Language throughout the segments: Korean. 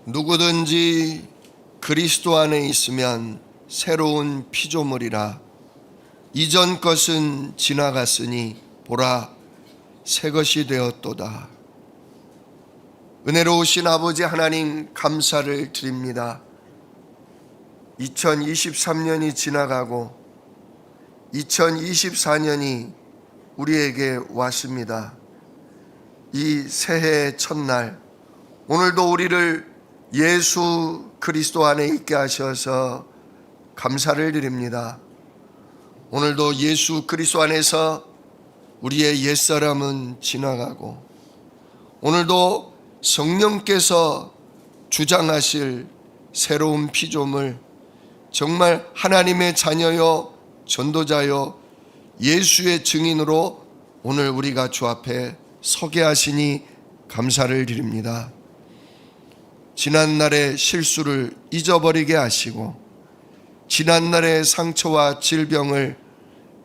누구든지 그리스도 안에 있으면 새로운 피조물이라. 이전 것은 지나갔으니 보라, 새 것이 되었도다. 은혜로우신 아버지 하나님, 감사를 드립니다. 2023년이 지나가고 2024년이 우리에게 왔습니다. 이 새해 첫날, 오늘도 우리를 예수 그리스도 안에 있게 하셔서 감사를 드립니다. 오늘도 예수 그리스도 안에서 우리의 옛사람은 지나가고, 오늘도 성령께서 주장하실 새로운 피조물, 정말 하나님의 자녀요 전도자요 예수의 증인으로 오늘 우리가 주 앞에 서게 하시니 감사를 드립니다. 지난날의 실수를 잊어버리게 하시고, 지난날의 상처와 질병을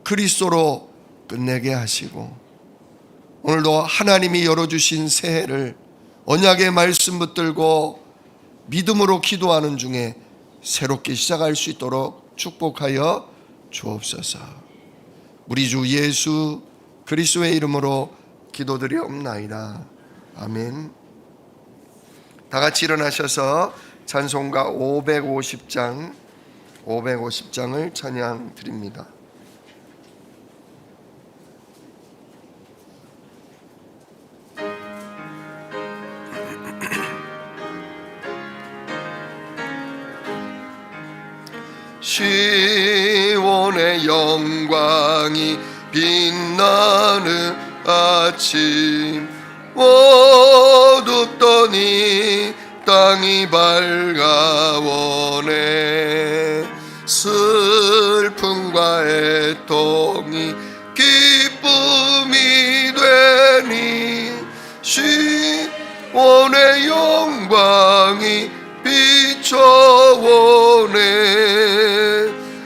그리스도로 끝내게 하시고, 오늘도 하나님이 열어주신 새해를 언약의 말씀 붙들고 믿음으로 기도하는 중에 새롭게 시작할 수 있도록 축복하여 주옵소서. 우리 주 예수 그리스도의 이름으로 기도드리옵나이다. 아멘. 다 같이 일어나셔서 찬송가 550장을 찬양 드립니다. 시온의 영광이 빛나는 아침, 어둡더니 땅이 밝아오네. 슬픔과 애통이 기쁨이 되니, 시온의 영광이 비춰오네.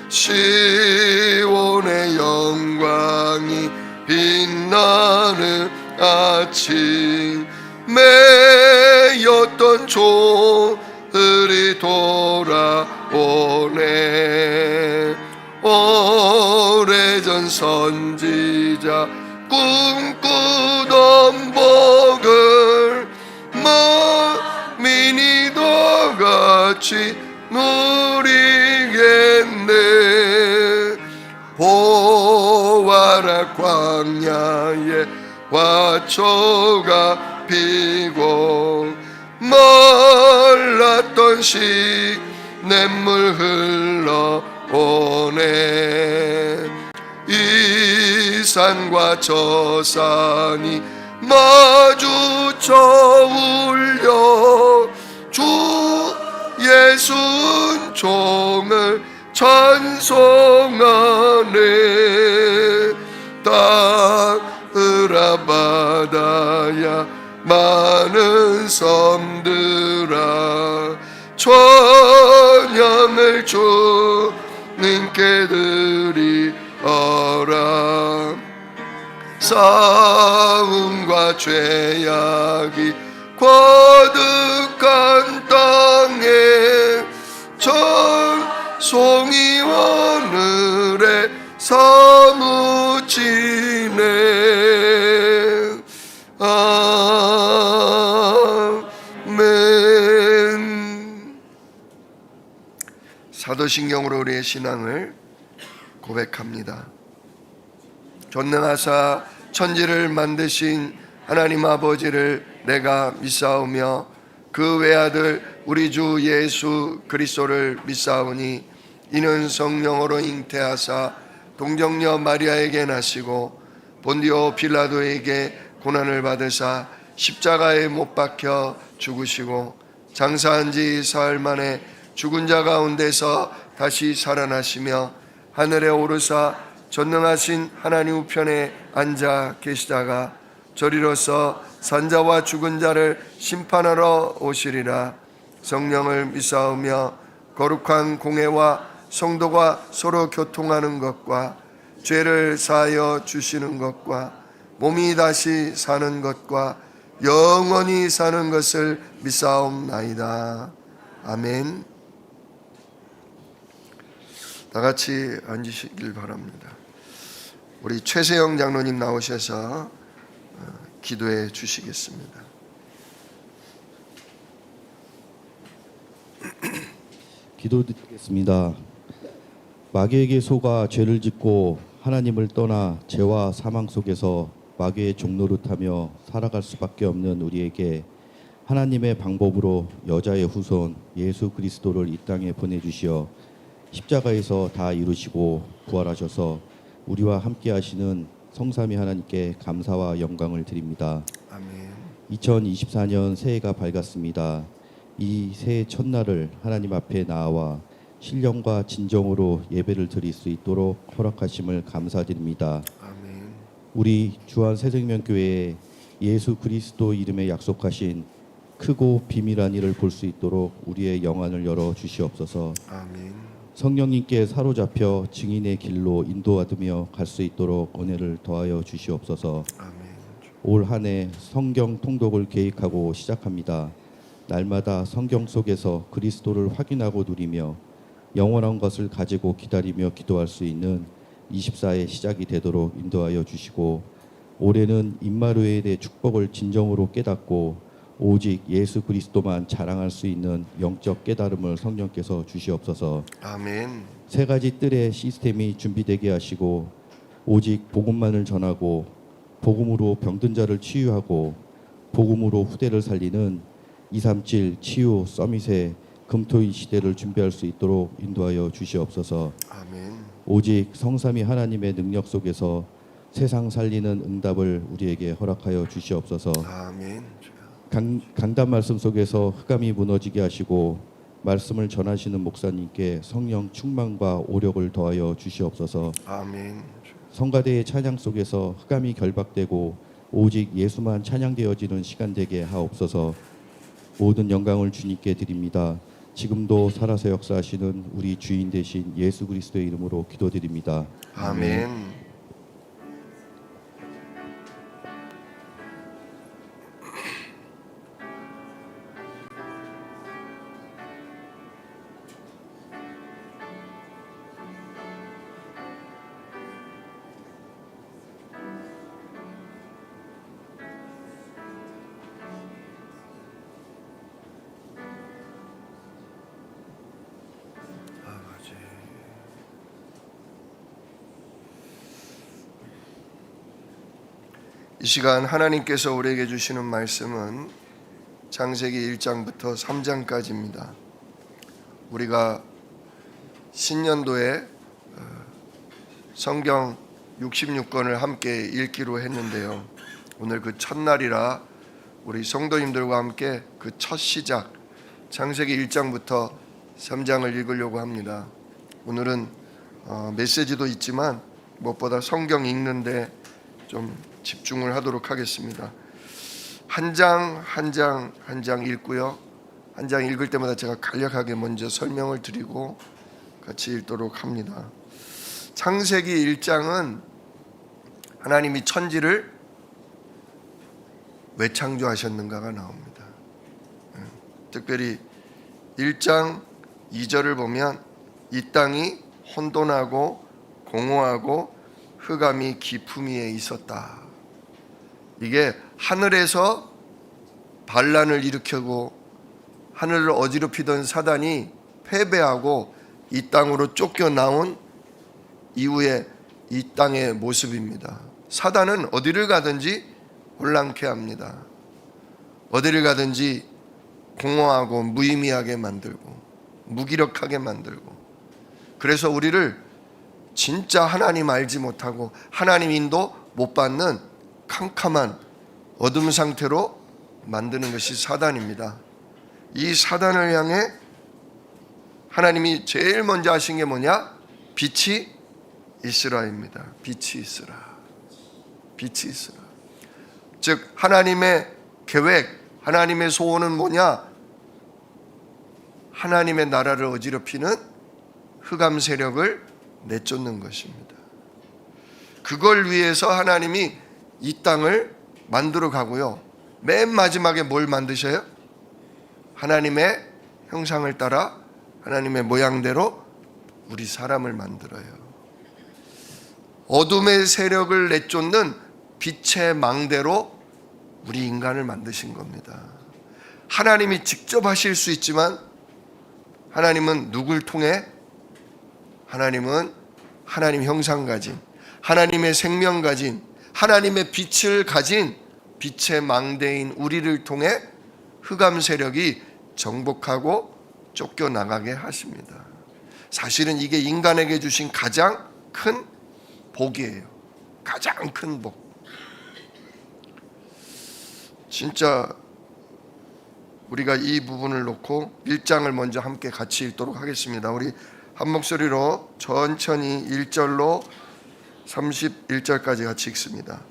시온의 영광이 빛나는 아침, 매였던 종들이 돌아오네. 오래전 선지자 꿈꾸던 복을 만민이 다 같이 누리겠네. 보아라, 광야에 화초가 피고 말랐던 시냇물 흘러오네. 이 산과 저 산이 마주쳐 울려 주 예수 은총을 찬송하네. 땅으라 바다야 많은 섬들아, 찬양을 주님께 드리어라. 싸움과 죄악이 가득한 땅에 찬송이 하늘에 사무치네. 아멘. 사도신경으로 우리의 신앙을 고백합니다. 전능하사 천지를 만드신 하나님 아버지를 내가 믿사오며 그 외아들 우리 주 예수 그리스도를 믿사오니, 이는 성령으로 잉태하사 동정녀 마리아에게 나시고 본디오 빌라도에게 고난을 받으사 십자가에 못 박혀 죽으시고 장사한 지 사흘 만에 죽은 자 가운데서 다시 살아나시며 하늘에 오르사 전능하신 하나님 우편에 앉아 계시다가 저리로서 산자와 죽은 자를 심판하러 오시리라. 성령을 믿사오며 거룩한 공회와 성도가 서로 교통하는 것과 죄를 사하여 주시는 것과 몸이 다시 사는 것과 영원히 사는 것을 믿사옵나이다. 아멘. 다 같이 앉으시길 바랍니다. 우리 최세영 장로님 나오셔서 기도해 주시겠습니다. 기도드리겠습니다. 마귀에게 속아 죄를 짓고 하나님을 떠나 죄와 사망 속에서 마귀의 종노릇 하며 살아갈 수밖에 없는 우리에게 하나님의 방법으로 여자의 후손 예수 그리스도를 이 땅에 보내주시어 십자가에서 다 이루시고 부활하셔서 우리와 함께 하시는 성삼위 하나님께 감사와 영광을 드립니다. 아멘. 2024년 새해가 밝았습니다. 이 새해 첫날을 하나님 앞에 나와 신령과 진정으로 예배를 드릴 수 있도록 허락하심을 감사드립니다. 아멘. 우리 주한 새생명교회에 예수 그리스도 이름에 약속하신 크고 비밀한 일을 볼 수 있도록 우리의 영안을 열어 주시옵소서. 아멘. 성령님께 사로잡혀 증인의 길로 인도하며 갈 수 있도록 은혜를 더하여 주시옵소서. 아멘. 올 한 해 성경 통독을 계획하고 시작합니다. 날마다 성경 속에서 그리스도를 확인하고 누리며 영원한 것을 가지고 기다리며 기도할 수 있는 24의 시작이 되도록 인도하여 주시고, 올해는 임마누엘의 축복을 진정으로 깨닫고 오직 예수 그리스도만 자랑할 수 있는 영적 깨달음을 성령께서 주시옵소서. 아멘. 세 가지 뜰의 시스템이 준비되게 하시고 오직 복음만을 전하고 복음으로 병든 자를 치유하고 복음으로 후대를 살리는 237 치유 서밋의 금토일 시대를 준비할 수 있도록 인도하여 주시옵소서. 아멘. 오직 성삼위 하나님의 능력 속에서 세상 살리는 응답을 우리에게 허락하여 주시옵소서. 아멘. 강단 말씀 속에서 흑암이 무너지게 하시고 말씀을 전하시는 목사님께 성령 충만과 오력을 더하여 주시옵소서. 아멘. 성가대의 찬양 속에서 흑암이 결박되고 오직 예수만 찬양되어지는 시간 되게 하옵소서. 모든 영광을 주님께 드립니다. 지금도 살아서 역사하시는 우리 주인 되신 예수 그리스도의 이름으로 기도드립니다. 아멘. 이 시간 하나님께서 우리에게 주시는 말씀은 창세기 1장부터 3장까지입니다. 우리가 신년도에 성경 66권을 함께 읽기로 했는데요. 오늘 그 첫날이라 우리 성도님들과 함께 그 첫 시작 창세기 1장부터 3장을 읽으려고 합니다. 오늘은 메시지도 있지만 무엇보다 성경 읽는데 좀 집중을 하도록 하겠습니다. 한 장 한 장 읽고요. 한 장 읽을 때마다 제가 간략하게 먼저 설명을 드리고 같이 읽도록 합니다. 창세기 1장은 하나님이 천지를 왜 창조하셨는가가 나옵니다. 특별히 1장 2절을 보면 이 땅이 혼돈하고 공허하고 흑암이 깊음 위에 있었다. 이게 하늘에서 반란을 일으키고 하늘을 어지럽히던 사단이 패배하고 이 땅으로 쫓겨나온 이후에 이 땅의 모습입니다. 사단은 어디를 가든지 혼란케 합니다. 어디를 가든지 공허하고 무의미하게 만들고 무기력하게 만들고, 그래서 우리를 진짜 하나님 알지 못하고 하나님 인도 못 받는 캄캄한 어둠 상태로 만드는 것이 사단입니다. 이 사단을 향해 하나님이 제일 먼저 하신 게 뭐냐? 빛이 있으라입니다. 빛이 있으라. 빛이 있으라. 즉 하나님의 계획, 하나님의 소원은 뭐냐? 하나님의 나라를 어지럽히는 흑암 세력을 내쫓는 것입니다. 그걸 위해서 하나님이 이 땅을 만들어 가고요. 맨 마지막에 뭘 만드셔요? 하나님의 형상을 따라 하나님의 모양대로 우리 사람을 만들어요. 어둠의 세력을 내쫓는 빛의 망대로 우리 인간을 만드신 겁니다. 하나님이 직접 하실 수 있지만 하나님은 누굴 통해? 하나님은 하나님 형상 가진, 하나님의 생명 가진, 하나님의 빛을 가진 빛의 망대인 우리를 통해 흑암 세력이 정복하고 쫓겨나가게 하십니다. 사실은 이게 인간에게 주신 가장 큰 복이에요. 가장 큰 복. 진짜 우리가 이 부분을 놓고 1장을 먼저 함께 같이 읽도록 하겠습니다. 우리 한 목소리로 천천히 1절로 31절까지 같이 읽습니다.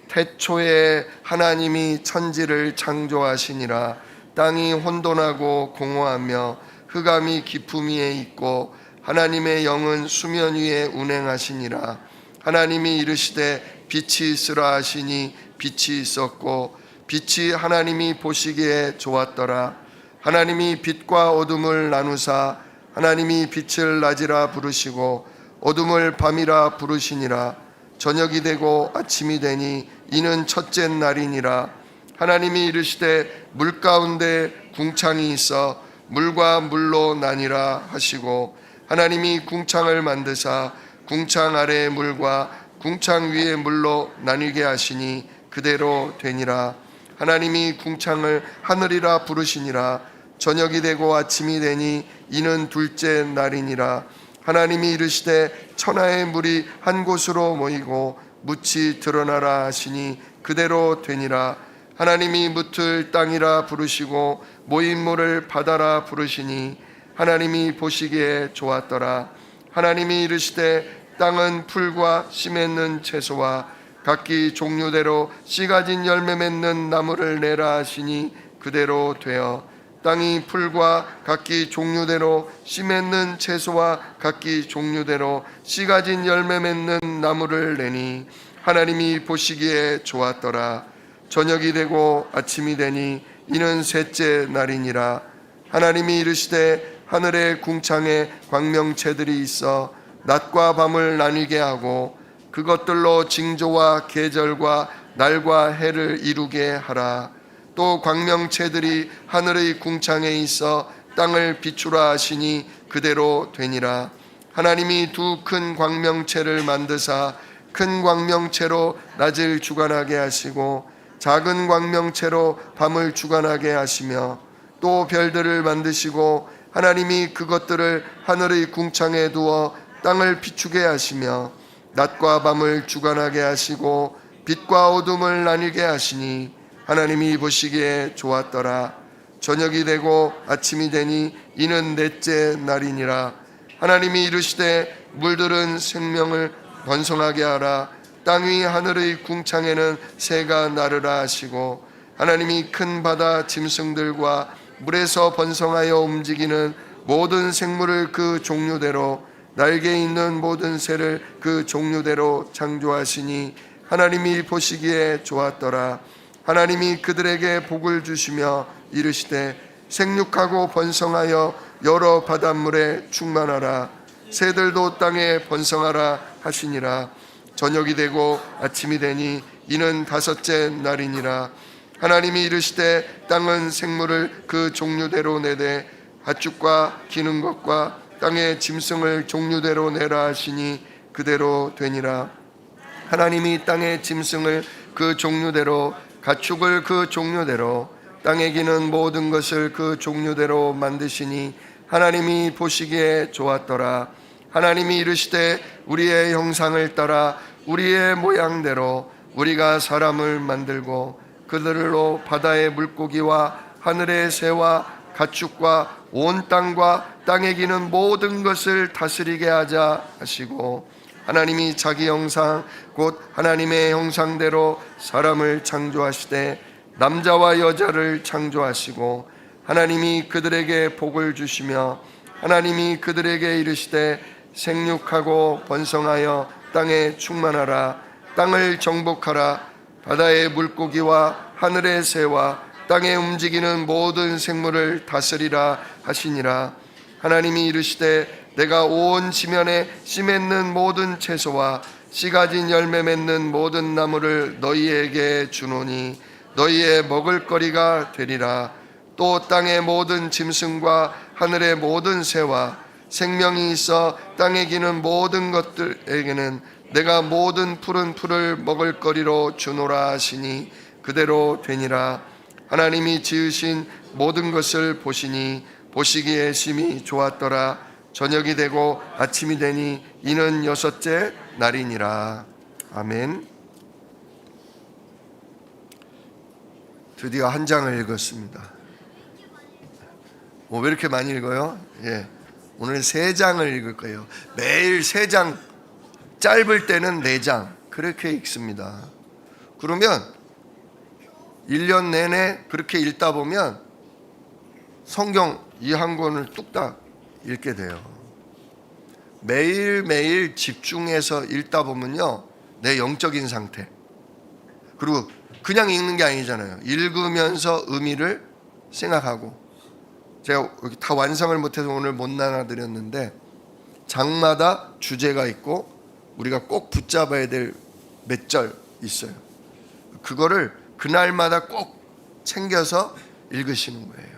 태초에 하나님이 천지를 창조하시니라. 땅이 혼돈하고 공허하며 흑암이 깊음 위에 있고 하나님의 영은 수면 위에 운행하시니라. 하나님이 이르시되 빛이 있으라 하시니 빛이 있었고 빛이 하나님이 보시기에 좋았더라. 하나님이 빛과 어둠을 나누사 하나님이 빛을 낮이라 부르시고 어둠을 밤이라 부르시니라. 저녁이 되고 아침이 되니 이는 첫째 날이니라. 하나님이 이르시되 물 가운데 궁창이 있어 물과 물로 나뉘라 하시고 하나님이 궁창을 만드사 궁창 아래의 물과 궁창 위의 물로 나뉘게 하시니 그대로 되니라. 하나님이 궁창을 하늘이라 부르시니라. 저녁이 되고 아침이 되니 이는 둘째 날이니라. 하나님이 이르시되 천하의 물이 한 곳으로 모이고 묻이 드러나라 하시니 그대로 되니라. 하나님이 묻을 땅이라 부르시고 모인 물을 바다라 부르시니 하나님이 보시기에 좋았더라. 하나님이 이르시되 땅은 풀과 씨 맺는 채소와 각기 종류대로 씨 가진 열매 맺는 나무를 내라 하시니 그대로 되어 땅이 풀과 각기 종류대로 씨 맺는 채소와 각기 종류대로 씨 가진 열매 맺는 나무를 내니 하나님이 보시기에 좋았더라. 저녁이 되고 아침이 되니 이는 셋째 날이니라. 하나님이 이르시되 하늘의 궁창에 광명체들이 있어 낮과 밤을 나뉘게 하고 그것들로 징조와 계절과 날과 해를 이루게 하라. 또 광명체들이 하늘의 궁창에 있어 땅을 비추라 하시니 그대로 되니라. 하나님이 두 큰 광명체를 만드사 큰 광명체로 낮을 주관하게 하시고 작은 광명체로 밤을 주관하게 하시며 또 별들을 만드시고 하나님이 그것들을 하늘의 궁창에 두어 땅을 비추게 하시며 낮과 밤을 주관하게 하시고 빛과 어둠을 나뉘게 하시니 하나님이 보시기에 좋았더라. 저녁이 되고 아침이 되니 이는 넷째 날이니라. 하나님이 이르시되 물들은 생명을 번성하게 하라. 땅 위 하늘의 궁창에는 새가 나르라 하시고 하나님이 큰 바다 짐승들과 물에서 번성하여 움직이는 모든 생물을 그 종류대로 날개 있는 모든 새를 그 종류대로 창조하시니 하나님이 보시기에 좋았더라. 하나님이 그들에게 복을 주시며 이르시되 생육하고 번성하여 여러 바닷물에 충만하라. 새들도 땅에 번성하라 하시니라. 저녁이 되고 아침이 되니 이는 다섯째 날이니라. 하나님이 이르시되 땅은 생물을 그 종류대로 내되 가축과 기는 것과 땅의 짐승을 종류대로 내라 하시니 그대로 되니라. 하나님이 땅의 짐승을 그 종류대로 가축을 그 종류대로 땅에 기는 모든 것을 그 종류대로 만드시니 하나님이 보시기에 좋았더라. 하나님이 이르시되 우리의 형상을 따라 우리의 모양대로 우리가 사람을 만들고 그들로 바다의 물고기와 하늘의 새와 가축과 온 땅과 땅에 기는 모든 것을 다스리게 하자 하시고 하나님이 자기 형상 곧 하나님의 형상대로 사람을 창조하시되 남자와 여자를 창조하시고 하나님이 그들에게 복을 주시며 하나님이 그들에게 이르시되 생육하고 번성하여 땅에 충만하라. 땅을 정복하라. 바다의 물고기와 하늘의 새와 땅에 움직이는 모든 생물을 다스리라 하시니라. 하나님이 이르시되 내가 온 지면에 씨 맺는 모든 채소와 씨 가진 열매 맺는 모든 나무를 너희에게 주노니 너희의 먹을거리가 되리라. 또 땅의 모든 짐승과 하늘의 모든 새와 생명이 있어 땅에 기는 모든 것들에게는 내가 모든 푸른 풀을 먹을거리로 주노라 하시니 그대로 되니라. 하나님이 지으신 모든 것을 보시니 보시기에 심히 좋았더라. 저녁이 되고 아침이 되니 이는 6째 날이니라. 아멘. 드디어 한 장을 읽었습니다. 왜 이렇게 많이 읽어요? 오늘 3장을 읽을 거예요. 매일 3장, 짧을 때는 4장 그렇게 읽습니다. 그러면 1년 내내 그렇게 읽다 보면 성경 이 한 권을 뚝딱 읽게 돼요. 매일매일 집중해서 읽다 보면요, 내 영적인 상태, 그리고 그냥 읽는 게 아니잖아요. 읽으면서 의미를 생각하고, 제가 여기 다 완성을 못해서 오늘 못 나눠드렸는데 장마다 주제가 있고 우리가 꼭 붙잡아야 될 몇 절 있어요. 그거를 그날마다 꼭 챙겨서 읽으시는 거예요.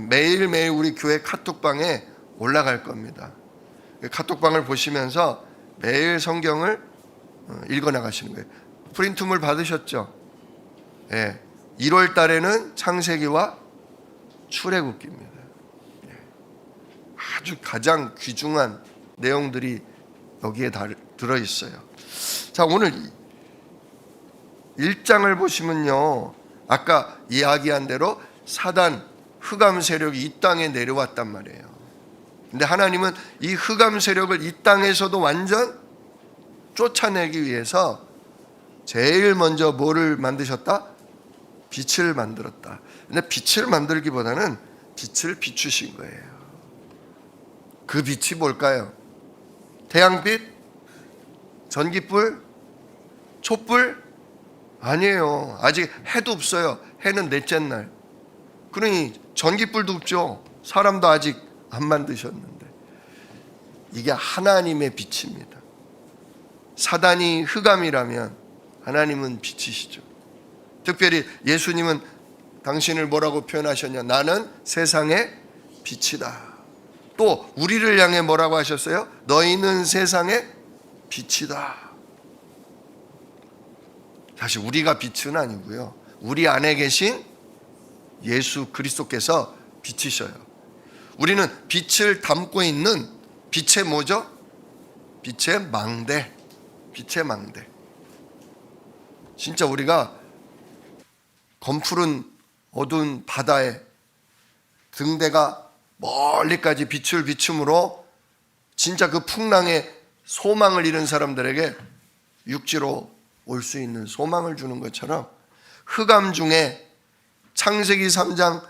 매일매일 우리 교회 카톡방에 올라갈 겁니다. 카톡방을 보시면서 매일 성경을 읽어나가시는 거예요. 프린트물 받으셨죠? 1월 달에는 창세기와 출애굽기입니다. 아주 가장 귀중한 내용들이 여기에 다 들어있어요. 자, 오늘 1장을 보시면요, 아까 이야기한 대로 사단 흑암 세력이 이 땅에 내려왔단 말이에요. 근데 하나님은 이 흑암 세력을 이 땅에서도 완전 쫓아내기 위해서 제일 먼저 뭐를 만드셨다? 빛을 만들었다. 근데 빛을 만들기보다는 빛을 비추신 거예요. 그 빛이 뭘까요? 태양빛? 전기불? 촛불? 아니에요. 아직 해도 없어요. 해는 넷째 날. 그러니 전기불도 없죠. 사람도 아직 안 만드셨는데. 이게 하나님의 빛입니다. 사단이 흑암이라면 하나님은 빛이시죠. 특별히 예수님은 당신을 뭐라고 표현하셨냐? 나는 세상의 빛이다. 또 우리를 향해 뭐라고 하셨어요? 너희는 세상의 빛이다. 사실 우리가 빛은 아니고요, 우리 안에 계신 예수 그리스도께서 빛이셔요. 우리는 빛을 담고 있는 빛의 뭐죠? 빛의 망대. 빛의 망대. 진짜 우리가 검푸른 어두운 바다에 등대가 멀리까지 빛을 비춤으로 진짜 그 풍랑에 소망을 잃은 사람들에게 육지로 올 수 있는 소망을 주는 것처럼, 흑암 중에 창세기 3장,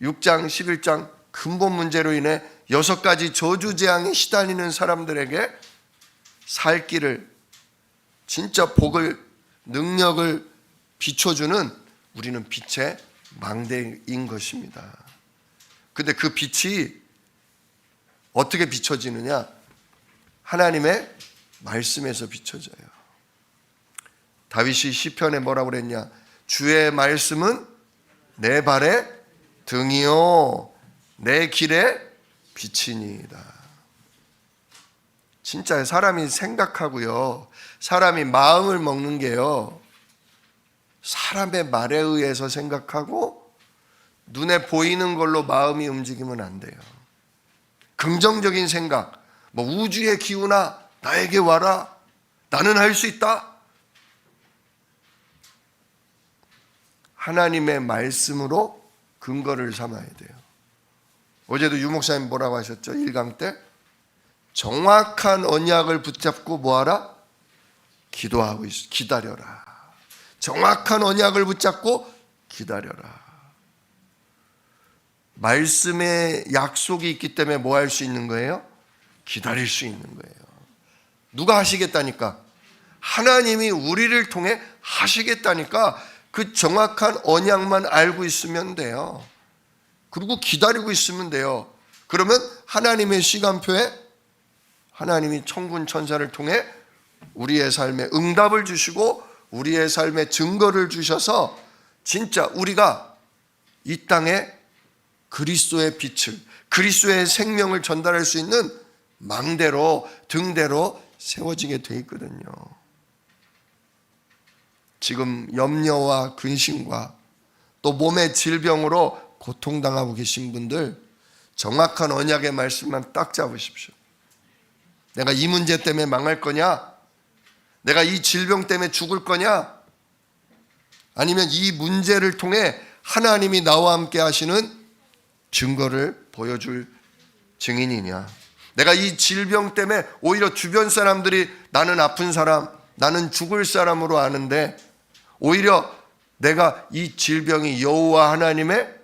6장, 11장 근본 문제로 인해 6가지 저주재앙에 시달리는 사람들에게 살 길을, 진짜 복을, 능력을 비춰주는 우리는 빛의 망대인 것입니다. 근데 그 빛이 어떻게 비춰지느냐? 하나님의 말씀에서 비춰져요. 다윗이 시편에 뭐라고 그랬냐? 주의 말씀은 내 발의 등이요 내 길의 빛이니이다. 진짜 사람이 생각하고요, 사람이 마음을 먹는 게요, 사람의 말에 의해서 생각하고 눈에 보이는 걸로 마음이 움직이면 안 돼요. 긍정적인 생각, 뭐 우주의 기운아 나에게 와라, 나는 할 수 있다, 하나님의 말씀으로 근거를 삼아야 돼요. 어제도 유 목사님 뭐라고 하셨죠? 1강 때 정확한 언약을 붙잡고 뭐하라? 기도하고 있어. 기다려라. 정확한 언약을 붙잡고 기다려라. 말씀의 약속이 있기 때문에 뭐 할 수 있는 거예요? 기다릴 수 있는 거예요. 누가 하시겠다니까? 하나님이 우리를 통해 하시겠다니까 그 정확한 언약만 알고 있으면 돼요. 그리고 기다리고 있으면 돼요. 그러면 하나님의 시간표에 하나님이 천군 천사를 통해 우리의 삶에 응답을 주시고 우리의 삶에 증거를 주셔서 진짜 우리가 이 땅에 그리스도의 빛을, 그리스도의 생명을 전달할 수 있는 망대로, 등대로 세워지게 돼 있거든요. 지금 염려와 근심과 또 몸의 질병으로 고통당하고 계신 분들 정확한 언약의 말씀만 딱 잡으십시오. 내가 이 문제 때문에 망할 거냐? 내가 이 질병 때문에 죽을 거냐? 아니면 이 문제를 통해 하나님이 나와 함께 하시는 증거를 보여줄 증인이냐? 내가 이 질병 때문에 오히려 주변 사람들이 나는 아픈 사람, 나는 죽을 사람으로 아는데 오히려 내가 이 질병이 여호와 하나님의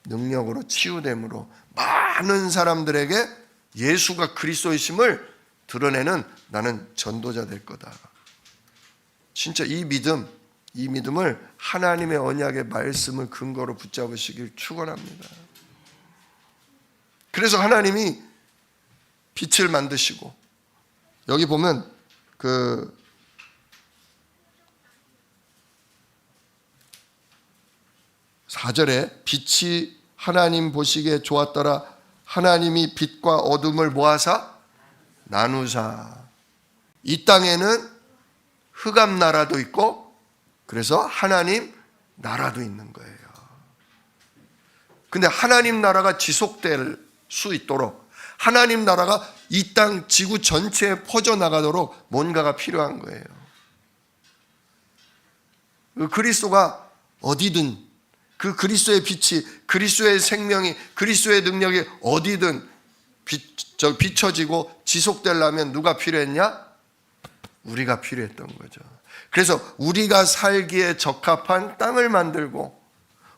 능력으로 치유됨으로 많은 사람들에게 예수가 그리스도이심을 드러내는 나는 전도자 될 거다. 진짜 이 믿음을 하나님의 언약의 말씀을 근거로 붙잡으시길 축원합니다. 그래서 하나님이 빛을 만드시고 여기 보면 그 4절에 빛이 하나님 보시기에 좋았더라. 하나님이 빛과 어둠을 모아사 나누사. 이 땅에는 흑암 나라도 있고 그래서 하나님 나라도 있는 거예요. 근데 하나님 나라가 지속될 수 있도록 하나님 나라가 이 땅 지구 전체에 퍼져나가도록 뭔가가 필요한 거예요. 그리스도가 어디든 그 그리스도의 빛이, 그리스도의 생명이, 그리스도의 능력이 어디든 비춰지고 지속되려면 누가 필요했냐? 우리가 필요했던 거죠. 그래서 우리가 살기에 적합한 땅을 만들고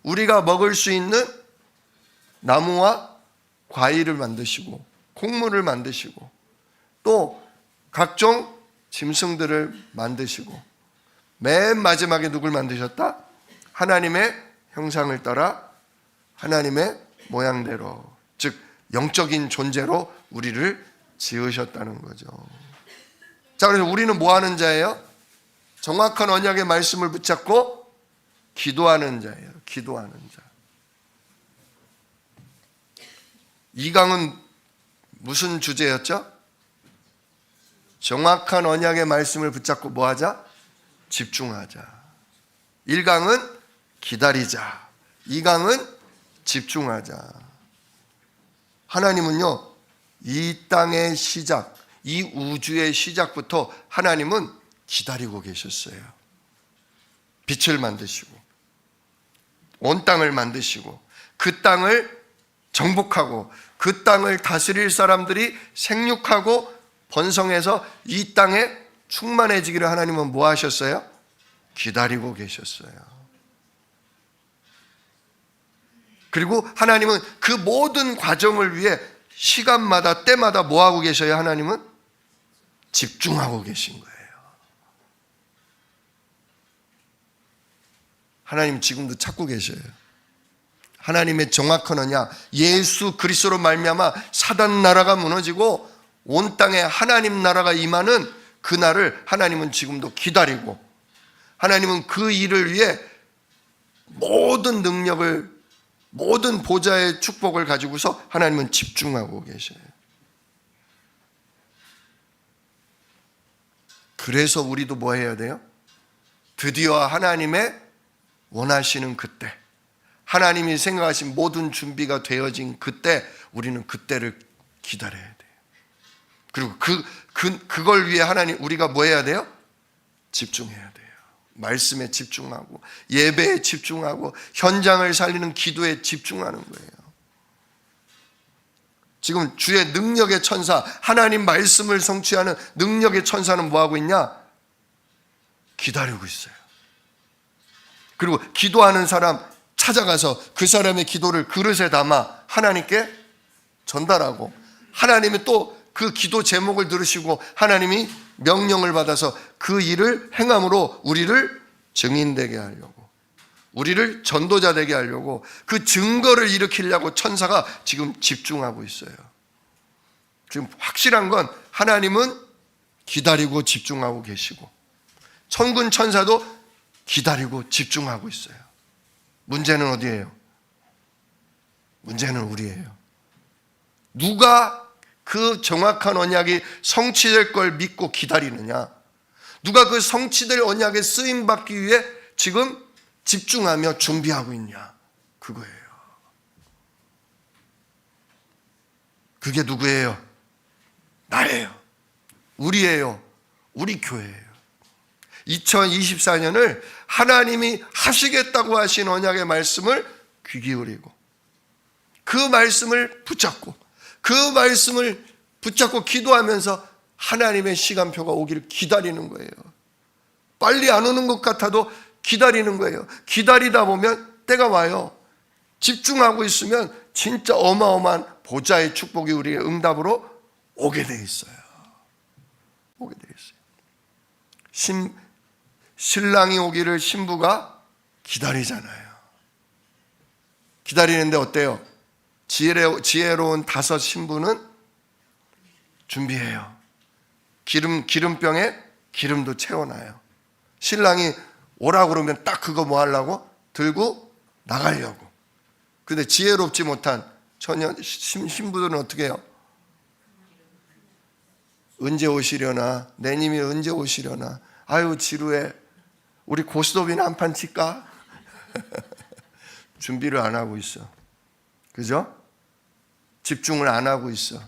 우리가 먹을 수 있는 나무와 과일을 만드시고 콩물을 만드시고 또 각종 짐승들을 만드시고 맨 마지막에 누굴 만드셨다? 하나님의 형상을 따라 하나님의 모양대로, 즉 영적인 존재로 우리를 지으셨다는 거죠. 자, 그래서 우리는 뭐 하는 자예요? 정확한 언약의 말씀을 붙잡고 기도하는 자예요. 기도하는 자. 이 강은 무슨 주제였죠? 정확한 언약의 말씀을 붙잡고 뭐 하자? 집중하자. 1강은 기다리자. 2강은 집중하자. 하나님은요, 이 땅의 시작, 이 우주의 시작부터 하나님은 기다리고 계셨어요. 빛을 만드시고 온 땅을 만드시고 그 땅을 정복하고 그 땅을 다스릴 사람들이 생육하고 번성해서 이 땅에 충만해지기를 하나님은 뭐 하셨어요? 기다리고 계셨어요. 그리고 하나님은 그 모든 과정을 위해 시간마다 때마다 뭐 하고 계셔요? 하나님은 집중하고 계신 거예요. 하나님 지금도 찾고 계셔요. 하나님의 정확한 언약, 예수 그리스도로 말미암아 사단 나라가 무너지고 온 땅에 하나님 나라가 임하는 그날을 하나님은 지금도 기다리고 하나님은 그 일을 위해 모든 능력을 모든 보좌의 축복을 가지고서 하나님은 집중하고 계셔요. 그래서 우리도 뭐 해야 돼요? 드디어 하나님의 원하시는 그때, 하나님이 생각하신 모든 준비가 되어진 그때 우리는 그때를 기다려야 돼요. 그리고 그걸 위해 하나님 우리가 뭐 해야 돼요? 집중해야 돼요. 말씀에 집중하고 예배에 집중하고 현장을 살리는 기도에 집중하는 거예요. 지금 주의 능력의 천사, 하나님 말씀을 성취하는 능력의 천사는 뭐하고 있냐? 기다리고 있어요. 그리고 기도하는 사람 찾아가서 그 사람의 기도를 그릇에 담아 하나님께 전달하고 하나님이 또 그 기도 제목을 들으시고 하나님이 명령을 받아서 그 일을 행함으로 우리를 증인되게 하려고, 우리를 전도자 되게 하려고, 그 증거를 일으키려고 천사가 지금 집중하고 있어요. 지금 확실한 건 하나님은 기다리고 집중하고 계시고 천군 천사도 기다리고 집중하고 있어요. 문제는 어디예요? 문제는 우리예요. 누가 그 정확한 언약이 성취될 걸 믿고 기다리느냐? 누가 그 성취될 언약에 쓰임 받기 위해 지금 집중하며 준비하고 있냐? 그거예요. 그게 누구예요? 나예요. 우리예요. 우리 교회예요. 2024년을 하나님이 하시겠다고 하신 언약의 말씀을 귀 기울이고 그 말씀을 붙잡고 그 말씀을 붙잡고 기도하면서 하나님의 시간표가 오기를 기다리는 거예요. 빨리 안 오는 것 같아도 기다리는 거예요. 기다리다 보면 때가 와요. 집중하고 있으면 진짜 어마어마한 보좌의 축복이 우리의 응답으로 오게 돼 있어요. 오게 돼 있어요. 신랑이 오기를 신부가 기다리잖아요. 기다리는데 어때요? 지혜로운 5 신부는 준비해요. 기름병에 기름도 채워놔요. 신랑이 오라고 그러면 딱 그거 뭐 하려고? 들고 나가려고. 근데 지혜롭지 못한 신부들은 어떻게 해요? 언제 오시려나? 내님이 언제 오시려나? 아유 지루해. 우리 고스톱이나 한판 칠까? 준비를 안 하고 있어. 그죠? 집중을 안 하고 있어.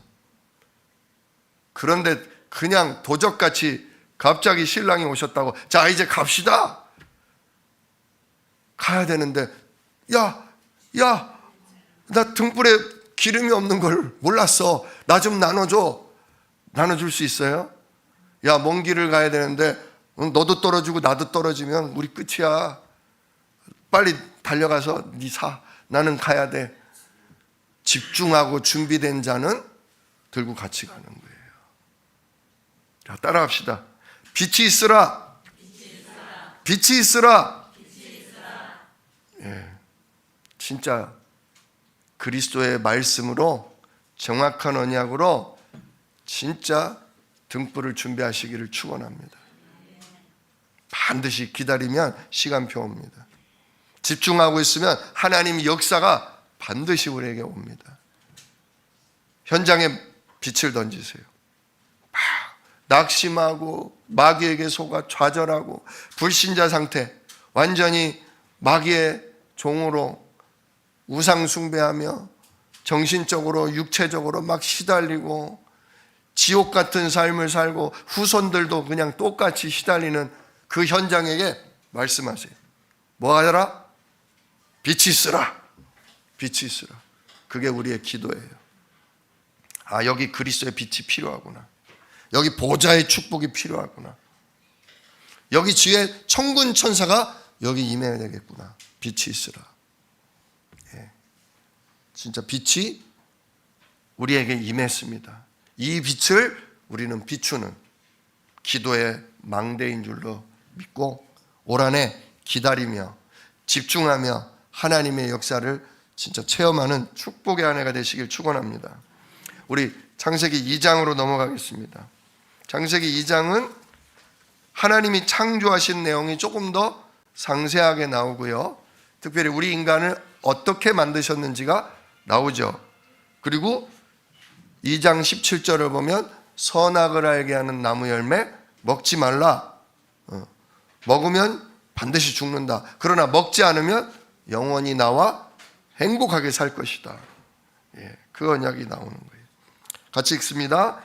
그런데 그냥 도적같이 갑자기 신랑이 오셨다고 자 이제 갑시다. 가야 되는데 야 나 등불에 기름이 없는 걸 몰랐어. 나 좀 나눠줘. 나눠줄 수 있어요? 야, 먼 길을 가야 되는데 너도 떨어지고 나도 떨어지면 우리 끝이야. 빨리 달려가서 네 사. 나는 가야 돼. 집중하고 준비된 자는 들고 같이 가는 거예요. 자, 따라합시다. 빛이 있으라. 빛이 있으라. 예, 진짜 그리스도의 말씀으로 정확한 언약으로 진짜 등불을 준비하시기를 축원합니다. 반드시 기다리면 시간표 옵니다. 집중하고 있으면 하나님의 역사가 반드시 우리에게 옵니다. 현장에 빛을 던지세요. 낙심하고 마귀에게 속아 좌절하고 불신자 상태, 완전히 마귀의 종으로 우상 숭배하며 정신적으로 육체적으로 막 시달리고 지옥 같은 삶을 살고 후손들도 그냥 똑같이 시달리는 그 현장에게 말씀하세요. 뭐 하더라? 빛이 있으라. 빛이 있으라. 그게 우리의 기도예요. 아, 여기 그리스도의 빛이 필요하구나. 여기 보좌의 축복이 필요하구나. 여기 주의 천군 천사가 여기 임해야 되겠구나. 빛이 있으라. 예. 진짜 빛이 우리에게 임했습니다. 이 빛을 우리는 비추는 기도의 망대인 줄로 믿고 올 한해 기다리며 집중하며 하나님의 역사를 진짜 체험하는 축복의 한 해가 되시길 축원합니다. 우리 창세기 2장으로 넘어가겠습니다. 창세기 2장은 하나님이 창조하신 내용이 조금 더 상세하게 나오고요. 특별히 우리 인간을 어떻게 만드셨는지가 나오죠. 그리고 2장 17절을 보면 선악을 알게 하는 나무 열매 먹지 말라. 먹으면 반드시 죽는다. 그러나 먹지 않으면 영원히 나와 행복하게 살 것이다. 예, 그 언약이 나오는 거예요. 같이 읽습니다.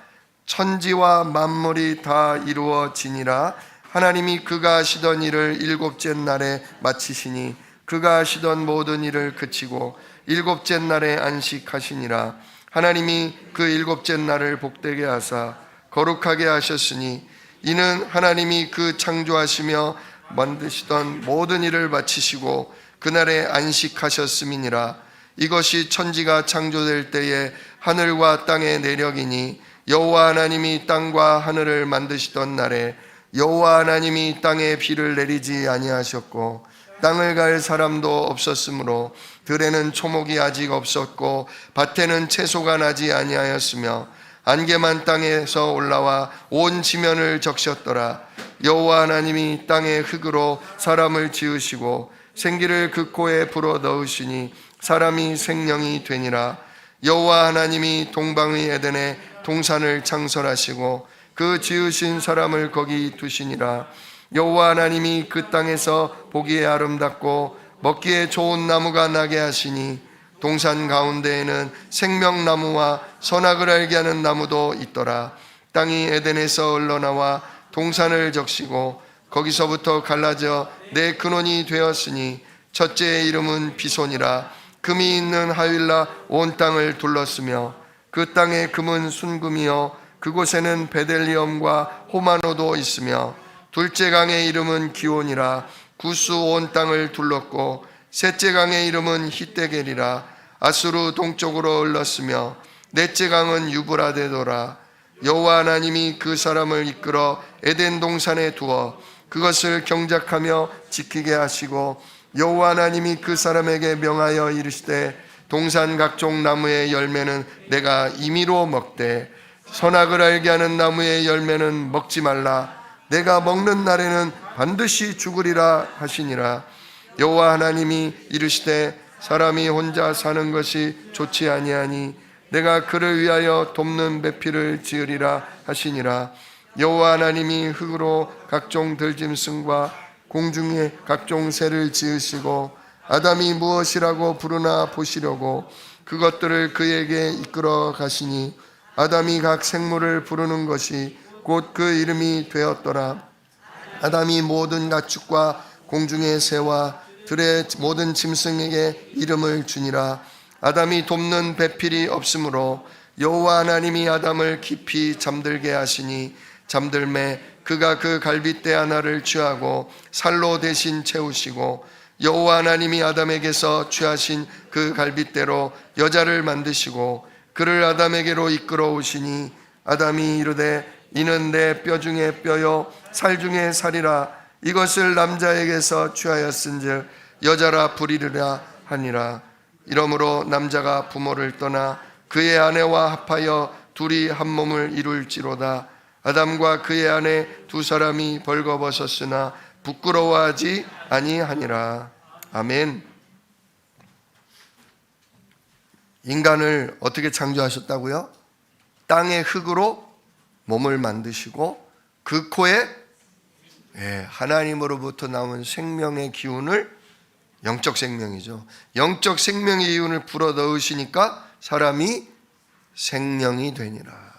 천지와 만물이 다 이루어지니라. 하나님이 그가 하시던 일을 7째 날에 마치시니 그가 하시던 모든 일을 그치고 7째 날에 안식하시니라. 하나님이 그 7째 날을 복되게 하사 거룩하게 하셨으니 이는 하나님이 그 창조하시며 만드시던 모든 일을 마치시고 그날에 안식하셨음이니라. 이것이 천지가 창조될 때에 하늘과 땅의 내력이니 여호와 하나님이 땅과 하늘을 만드시던 날에 여호와 하나님이 땅에 비를 내리지 아니하셨고 땅을 갈 사람도 없었으므로 들에는 초목이 아직 없었고 밭에는 채소가 나지 아니하였으며 안개만 땅에서 올라와 온 지면을 적셨더라. 여호와 하나님이 땅의 흙으로 사람을 지으시고 생기를 그 코에 불어 넣으시니 사람이 생명이 되니라. 여호와 하나님이 동방의 에덴에 동산을 창설하시고 그 지으신 사람을 거기 두시니라. 여호와 하나님이 그 땅에서 보기에 아름답고 먹기에 좋은 나무가 나게 하시니 동산 가운데에는 생명나무와 선악을 알게 하는 나무도 있더라. 땅이 에덴에서 흘러나와 동산을 적시고 거기서부터 갈라져 네 근원이 되었으니 첫째의 이름은 비손이라. 금이 있는 하윌라 온 땅을 둘렀으며 그 땅의 금은 순금이요 그곳에는 베델리엄과 호마노도 있으며 둘째 강의 이름은 기온이라. 구스 온 땅을 둘렀고 셋째 강의 이름은 히데겔이라. 아수르 동쪽으로 흘렀으며 넷째 강은 유브라데도라. 여호와 하나님이 그 사람을 이끌어 에덴 동산에 두어 그것을 경작하며 지키게 하시고 여호와 하나님이 그 사람에게 명하여 이르시되 동산 각종 나무의 열매는 내가 임의로 먹되 선악을 알게 하는 나무의 열매는 먹지 말라. 내가 먹는 날에는 반드시 죽으리라 하시니라. 여호와 하나님이 이르시되 사람이 혼자 사는 것이 좋지 아니하니 내가 그를 위하여 돕는 배필을 지으리라 하시니라. 여호와 하나님이 흙으로 각종 들짐승과 공중에 각종 새를 지으시고 아담이 무엇이라고 부르나 보시려고 그것들을 그에게 이끌어 가시니 아담이 각 생물을 부르는 것이 곧 그 이름이 되었더라. 아담이 모든 가축과 공중의 새와 들의 모든 짐승에게 이름을 주니라. 아담이 돕는 배필이 없으므로 여호와 하나님이 아담을 깊이 잠들게 하시니 잠들매 그가 그 갈빗대 하나를 취하고 살로 대신 채우시고 여호와 하나님이 아담에게서 취하신 그 갈빗대로 여자를 만드시고 그를 아담에게로 이끌어 오시니 아담이 이르되 이는 내 뼈 중에 뼈요 살 중에 살이라. 이것을 남자에게서 취하였은즉 여자라 부리리라 하니라. 이러므로 남자가 부모를 떠나 그의 아내와 합하여 둘이 한 몸을 이룰지로다. 아담과 그의 아내 두 사람이 벌거벗었으나 부끄러워하지 아니하니라. 아멘. 인간을 어떻게 창조하셨다고요? 땅의 흙으로 몸을 만드시고 그 코에 하나님으로부터 나온 생명의 기운을, 영적 생명이죠, 영적 생명의 기운을 불어 넣으시니까 사람이 생명이 되니라.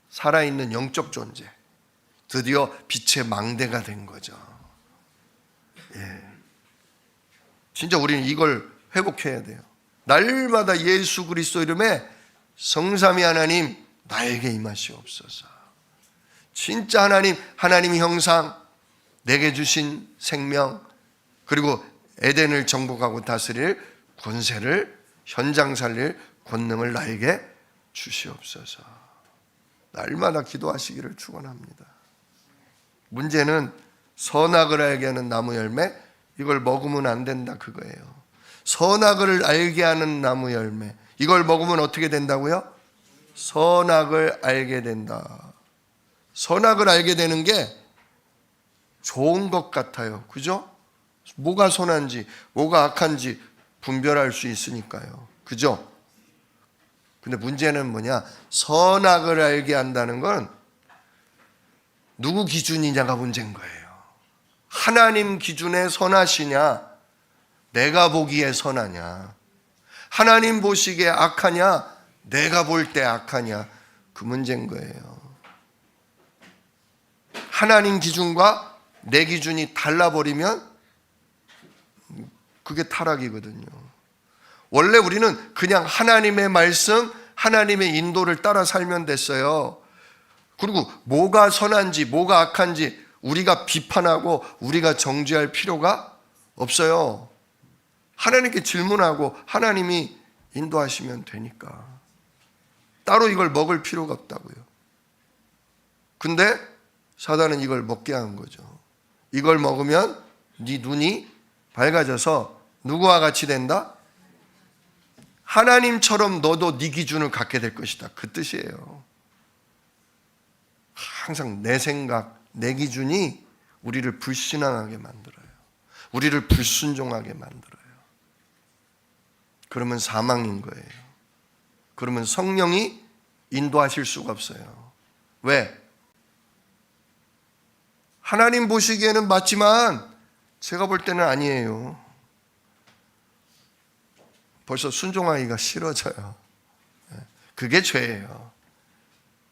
살아있는 영적 존재, 드디어 빛의 망대가 된 거죠. 진짜 우리는 이걸 회복해야 돼요. 날마다 예수 그리스도 이름에 성삼위 하나님 나에게 임하시옵소서. 진짜 하나님의 형상, 내게 주신 생명, 그리고 에덴을 정복하고 다스릴 권세를, 현장 살릴 권능을 나에게 주시옵소서. 날마다 기도하시기를 축원합니다. 문제는 선악을 알게 하는 나무 열매, 이걸 먹으면 안 된다 그거예요. 선악을 알게 하는 나무 열매, 이걸 먹으면 어떻게 된다고요? 선악을 알게 된다. 선악을 알게 되는 게 좋은 것 같아요. 그죠? 뭐가 선한지 뭐가 악한지 분별할 수 있으니까요. 그죠? 근데 문제는 뭐냐? 선악을 알게 한다는 건 누구 기준이냐가 문제인 거예요. 하나님 기준에 선하시냐, 내가 보기에 선하냐, 하나님 보시기에 악하냐, 내가 볼 때 악하냐, 그 문제인 거예요. 하나님 기준과 내 기준이 달라버리면 그게 타락이거든요. 원래 우리는 그냥 하나님의 말씀, 하나님의 인도를 따라 살면 됐어요. 그리고 뭐가 선한지 뭐가 악한지 우리가 비판하고 우리가 정죄할 필요가 없어요. 하나님께 질문하고 하나님이 인도하시면 되니까. 따로 이걸 먹을 필요가 없다고요. 근데 사단은 이걸 먹게 한 거죠. 이걸 먹으면 네 눈이 밝아져서 누구와 같이 된다? 하나님처럼 너도 네 기준을 갖게 될 것이다. 그 뜻이에요. 항상 내 생각, 내 기준이 우리를 불신앙하게 만들어요. 우리를 불순종하게 만들어요. 그러면 사망인 거예요. 그러면 성령이 인도하실 수가 없어요. 왜? 하나님 보시기에는 맞지만 제가 볼 때는 아니에요. 벌써 순종하기가 싫어져요. 그게 죄예요.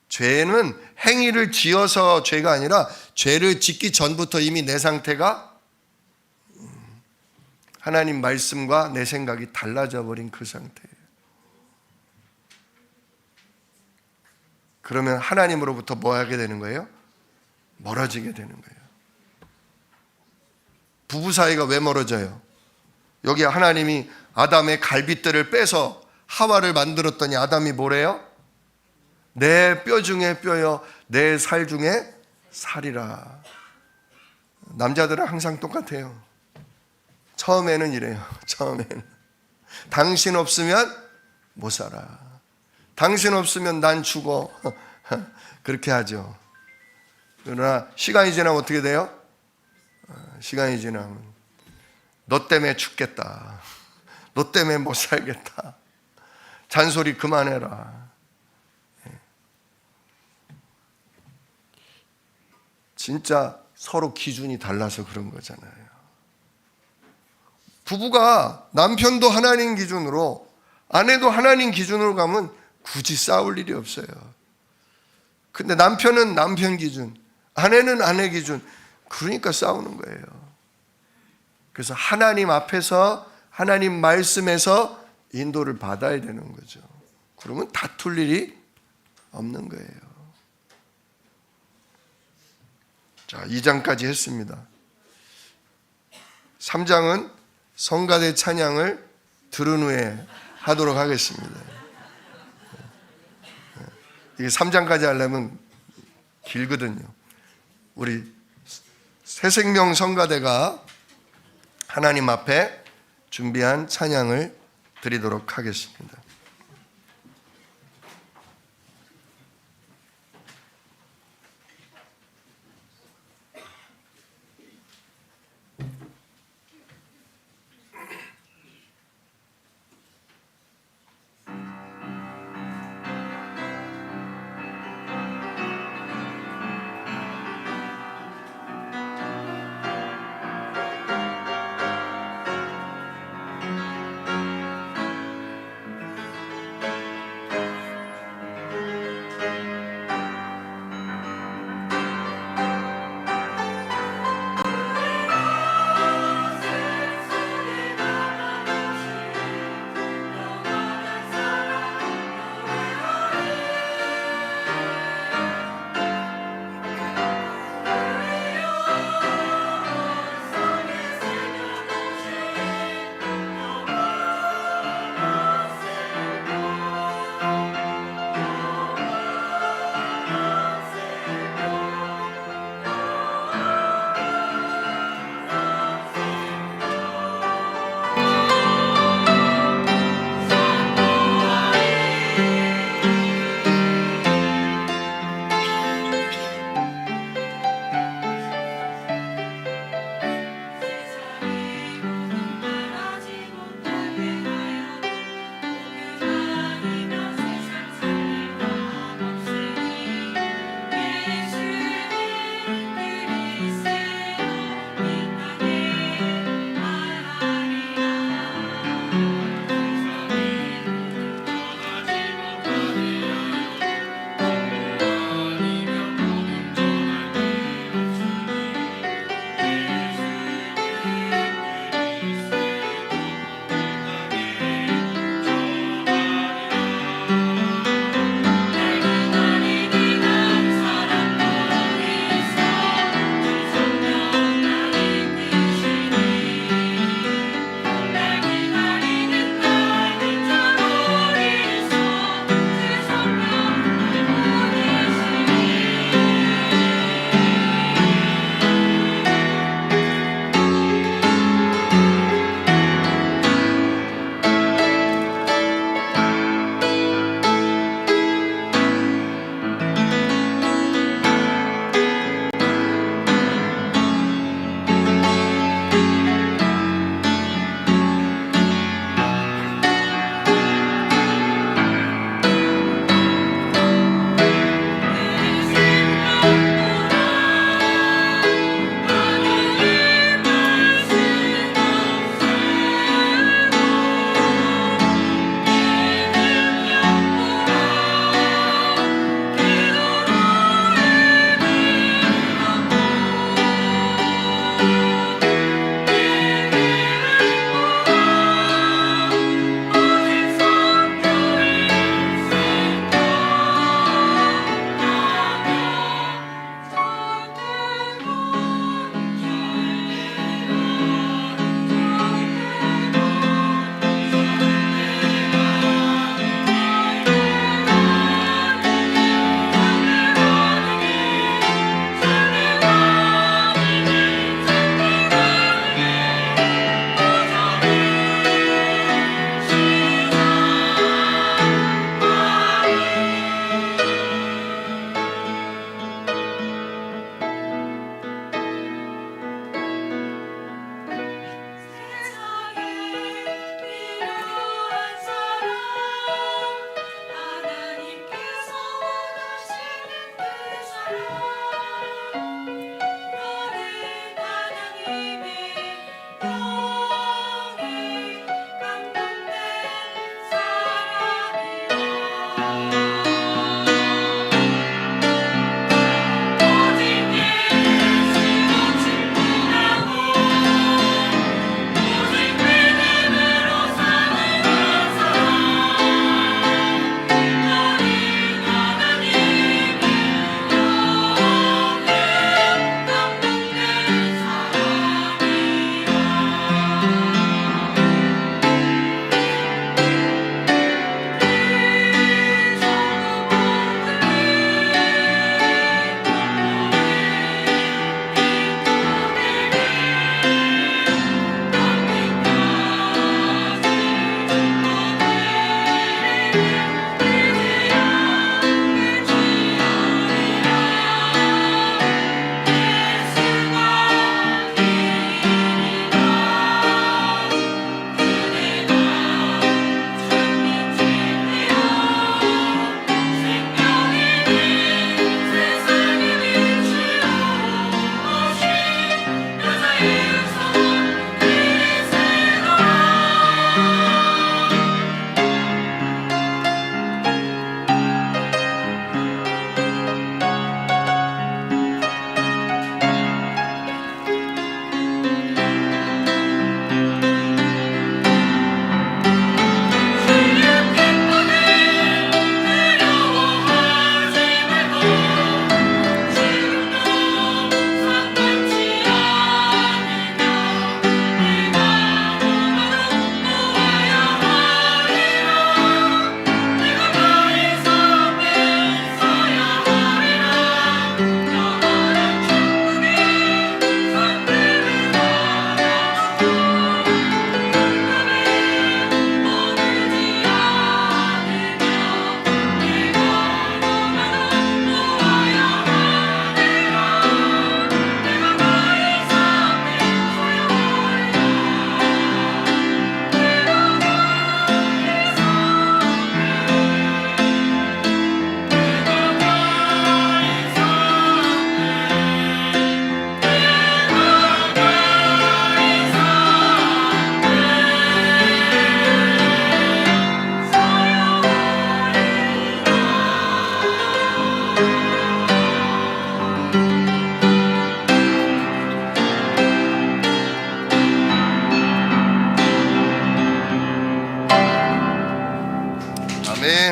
죄는 행위를 지어서 죄가 아니라 죄를 짓기 전부터 이미 내 상태가 하나님 말씀과 내 생각이 달라져 버린 그 상태예요. 그러면 하나님으로부터 뭐 하게 되는 거예요? 멀어지게 되는 거예요. 부부 사이가 왜 멀어져요? 여기 하나님이 아담의 갈빗대를 빼서 하와를 만들었더니 아담이 뭐래요? 내 뼈 중에 뼈여 내 살 중에 살이라. 남자들은 항상 똑같아요. 처음에는 이래요. 처음에는 당신 없으면 못 살아. 당신 없으면 난 죽어. 그렇게 하죠. 그러나 시간이 지나면 어떻게 돼요? 시간이 지나면 너 때문에 죽겠다. 너 때문에 못 살겠다. 잔소리 그만해라. 진짜 서로 기준이 달라서 그런 거잖아요. 부부가 남편도 하나님 기준으로 아내도 하나님 기준으로 가면 굳이 싸울 일이 없어요. 근데 남편은 남편 기준, 아내는 아내 기준, 그러니까 싸우는 거예요. 그래서 하나님 앞에서 하나님 말씀에서 인도를 받아야 되는 거죠. 그러면 다툴 일이 없는 거예요. 자, 2장까지 했습니다. 3장은 성가대 찬양을 들은 후에 하도록 하겠습니다. 이게 3장까지 하려면 길거든요. 우리 새생명 성가대가 하나님 앞에 준비한 찬양을 드리도록 하겠습니다.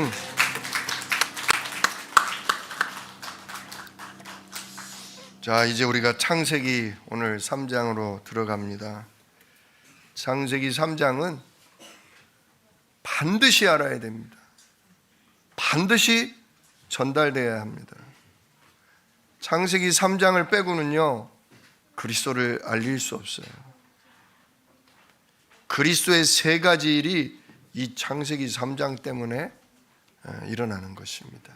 아멘. 자, 이제 우리가 창세기 오늘 3장으로 들어갑니다. 창세기 3장은 반드시 알아야 됩니다. 반드시 전달되어야 합니다. 창세기 3장을 빼고는요, 그리스도를 알릴 수 없어요. 그리스도의 세 가지 일이 이 창세기 3장 때문에 일어나는 것입니다.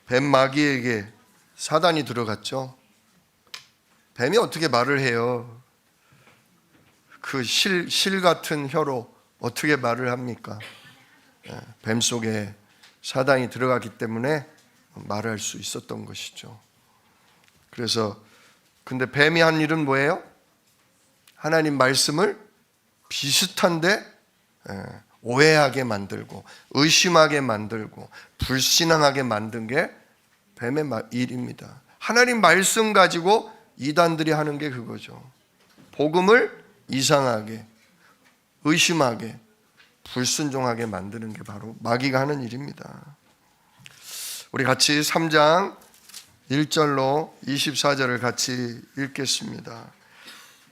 뱀 마귀에게 사단이 들어갔죠. 뱀이 어떻게 말을 해요? 그 실 같은 혀로 어떻게 말을 합니까? 뱀 속에 사단이 들어갔기 때문에 말할 수 있었던 것이죠. 그래서 근데 뱀이 한 일은 뭐예요? 하나님 말씀을 비슷한데 오해하게 만들고 의심하게 만들고 불신앙하게 만든 게 뱀의 일입니다. 하나님 말씀 가지고 이단들이 하는 게 그거죠. 복음을 이상하게, 의심하게, 불순종하게 만드는 게 바로 마귀가 하는 일입니다. 우리 같이 3장 1절로 24절을 같이 읽겠습니다.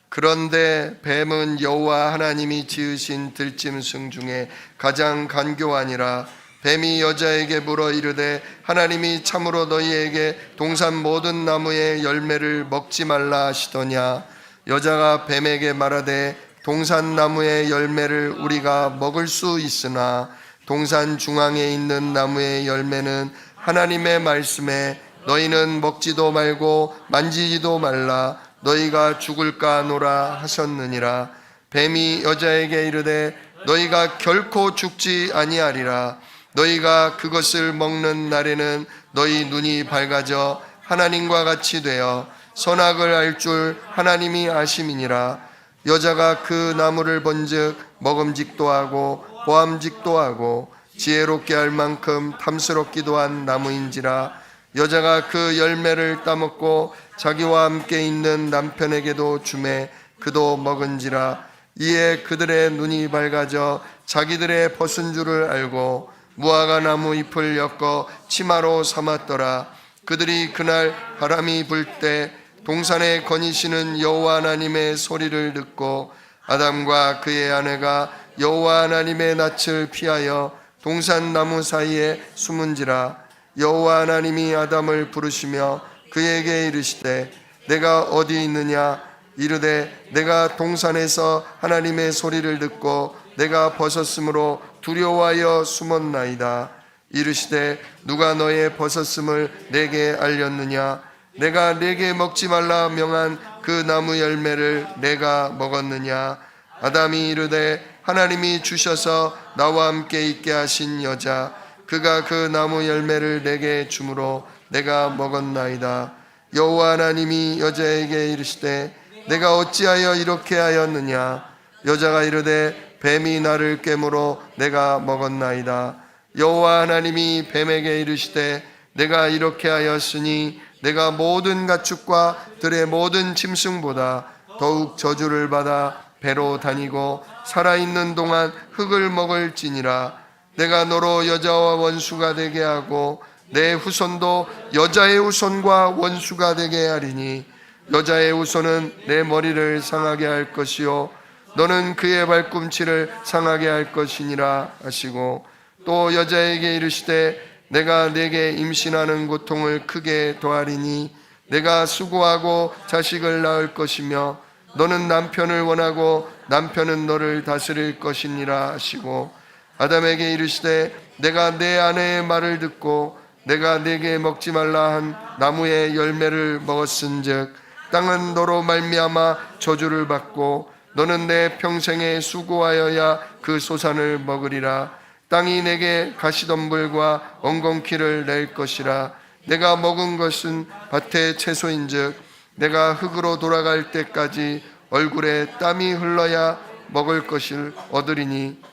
그런데 뱀은 여호와 하나님이 지으신 들짐승 중에 가장 간교하니라. 뱀이 여자에게 물어 이르되 하나님이 참으로 너희에게 동산 모든 나무의 열매를 먹지 말라 하시더냐. 여자가 뱀에게 말하되 동산 나무의 열매를 우리가 먹을 수 있으나 동산 중앙에 있는 나무의 열매는 하나님의 말씀에 너희는 먹지도 말고 만지지도 말라 너희가 죽을까 하노라 하셨느니라. 뱀이 여자에게 이르되 너희가 결코 죽지 아니하리라. 너희가 그것을 먹는 날에는 너희 눈이 밝아져 하나님과 같이 되어 선악을 알 줄 하나님이 아심이니라. 여자가 그 나무를 본즉 먹음직도 하고 보암직도 하고 지혜롭게 할 만큼 탐스럽기도 한 나무인지라. 여자가 그 열매를 따먹고 자기와 함께 있는 남편에게도 주매 그도 먹은지라. 이에 그들의 눈이 밝아져 자기들의 벗은 줄을 알고 무화과 나무 잎을 엮어 치마로 삼았더라. 그들이 그날 바람이 불 때 동산에 거니시는 여호와 하나님의 소리를 듣고 아담과 그의 아내가 여호와 하나님의 낯을 피하여 동산 나무 사이에 숨은지라. 여호와 하나님이 아담을 부르시며 그에게 이르시되 내가 어디 있느냐. 이르되 내가 동산에서 하나님의 소리를 듣고 내가 벗었으므로 두려워하여 숨었나이다. 이르시되 누가 너의 벗었음을 내게 알렸느냐. 내가 내게 먹지 말라 명한 그 나무 열매를 내가 먹었느냐. 아담이 이르되 하나님이 주셔서 나와 함께 있게 하신 여자 그가 그 나무 열매를 내게 주므로 내가 먹었나이다. 여호와 하나님이 여자에게 이르시되 내가 어찌하여 이렇게 하였느냐. 여자가 이르되 뱀이 나를 깨물어 내가 먹었나이다. 여호와 하나님이 뱀에게 이르시되 내가 이렇게 하였으니 내가 모든 가축과 들의 모든 짐승보다 더욱 저주를 받아 배로 다니고 살아있는 동안 흙을 먹을지니라. 내가 너로 여자와 원수가 되게 하고 내 후손도 여자의 후손과 원수가 되게 하리니 여자의 후손은 내 머리를 상하게 할 것이요 너는 그의 발꿈치를 상하게 할 것이니라 하시고 또 여자에게 이르시되 내가 네게 임신하는 고통을 크게 더하리니 내가 수고하고 자식을 낳을 것이며 너는 남편을 원하고 남편은 너를 다스릴 것이니라 하시고 아담에게 이르시되 내가 내 아내의 말을 듣고 내가 네게 먹지 말라 한 나무의 열매를 먹었은즉 땅은 너로 말미암아 저주를 받고 너는 내 평생에 수고하여야 그 소산을 먹으리라. 땅이 내게 가시덤불과 엉겅퀴를 낼 것이라. 내가 먹은 것은 밭의 채소인즉 내가 흙으로 돌아갈 때까지 얼굴에 땀이 흘러야 먹을 것을 얻으리니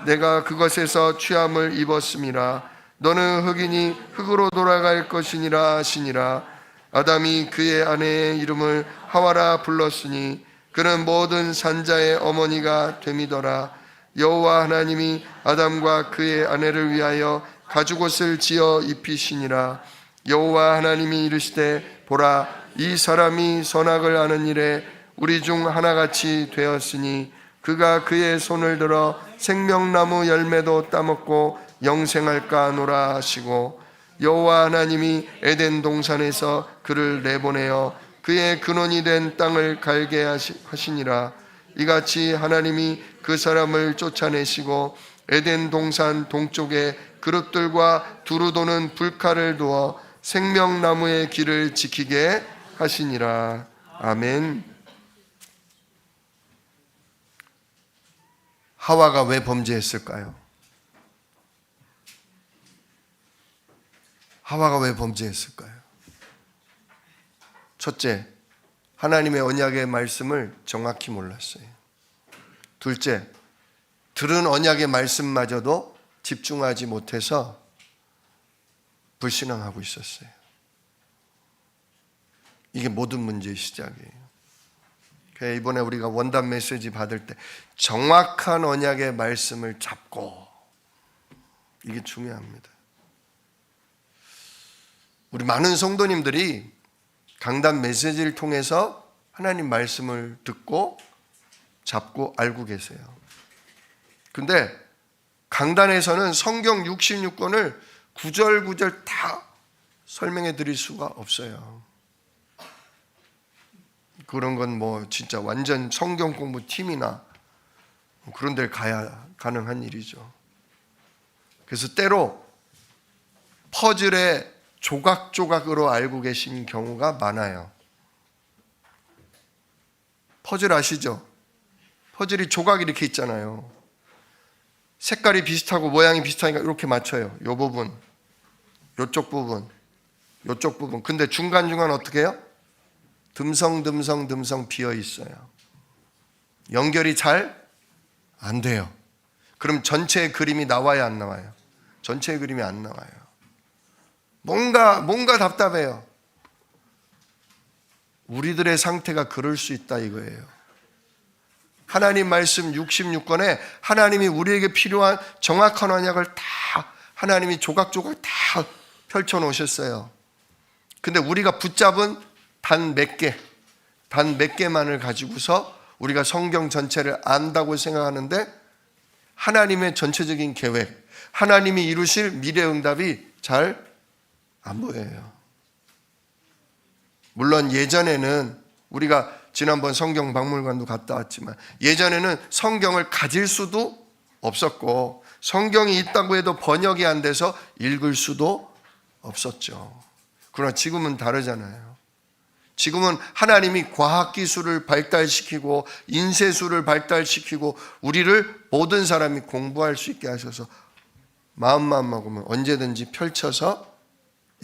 내가 그것에서 취함을 입었음이라. 너는 흙이니 흙으로 돌아갈 것이니라 하시니라. 아담이 그의 아내의 이름을 하와라 불렀으니 그는 모든 산자의 어머니가 됨이더라. 여호와 하나님이 아담과 그의 아내를 위하여 가죽옷을 지어 입히시니라. 여호와 하나님이 이르시되 보라, 이 사람이 선악을 아는 일에 우리 중 하나같이 되었으니 그가 그의 손을 들어 생명나무 열매도 따먹고 영생할까 하노라 하시고, 여호와 하나님이 에덴 동산에서 그를 내보내어 그의 근원이 된 땅을 갈게 하시니라. 이같이 하나님이 그 사람을 쫓아내시고 에덴 동산 동쪽에 그릇들과 두루 도는 불칼을 두어 생명나무의 길을 지키게 하시니라. 아멘. 하와가 왜 범죄했을까요? 하와가 왜 범죄했을까요? 첫째, 하나님의 언약의 말씀을 정확히 몰랐어요. 둘째, 들은 언약의 말씀마저도 집중하지 못해서 불신앙하고 있었어요. 이게 모든 문제의 시작이에요. 그래서 이번에 우리가 원단 메시지 받을 때 정확한 언약의 말씀을 잡고, 이게 중요합니다. 우리 많은 성도님들이 강단 메시지를 통해서 하나님 말씀을 듣고 잡고 알고 계세요. 근데 강단에서는 성경 66권을 구절구절 다 설명해 드릴 수가 없어요. 그런 건 뭐 진짜 완전 성경 공부 팀이나 그런 데를 가야 가능한 일이죠. 그래서 때로 퍼즐의 조각조각으로 알고 계신 경우가 많아요. 퍼즐 아시죠? 퍼즐이 조각이 이렇게 있잖아요. 색깔이 비슷하고 모양이 비슷하니까 이렇게 맞춰요. 이 부분, 이쪽 부분, 이쪽 부분. 근데 중간중간 어떻게 해요? 듬성 비어 있어요. 연결이 잘 안 돼요. 그럼 전체의 그림이 나와야 안 나와요? 전체의 그림이 안 나와요. 뭔가 답답해요. 우리들의 상태가 그럴 수 있다 이거예요. 하나님 말씀 66권에 하나님이 우리에게 필요한 정확한 언약을 다 하나님이 조각조각 다 펼쳐 놓으셨어요. 근데 우리가 붙잡은 단 몇 개만을 가지고서 우리가 성경 전체를 안다고 생각하는데 하나님의 전체적인 계획, 하나님이 이루실 미래 응답이 잘 안 보여요. 물론 예전에는 우리가 지난번 성경 박물관도 갔다 왔지만 예전에는 성경을 가질 수도 없었고 성경이 있다고 해도 번역이 안 돼서 읽을 수도 없었죠. 그러나 지금은 다르잖아요. 지금은 하나님이 과학기술을 발달시키고 인쇄술을 발달시키고 우리를 모든 사람이 공부할 수 있게 하셔서 마음만 먹으면 언제든지 펼쳐서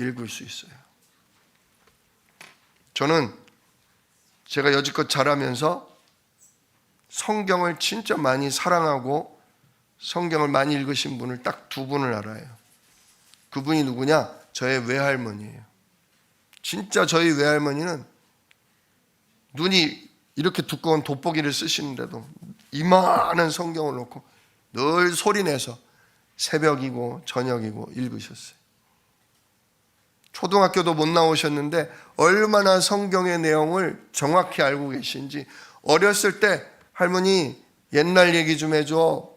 읽을 수 있어요. 저는 제가 여지껏 자라면서 성경을 진짜 많이 사랑하고 성경을 많이 읽으신 분을 딱 두 분을 알아요. 그분이 누구냐? 저의 외할머니예요. 진짜 저희 외할머니는 눈이 이렇게 두꺼운 돋보기를 쓰시는데도 이만한 성경을 놓고 늘 소리내서 새벽이고 저녁이고 읽으셨어요. 초등학교도 못 나오셨는데 얼마나 성경의 내용을 정확히 알고 계신지 어렸을 때 할머니 옛날 얘기 좀 해줘.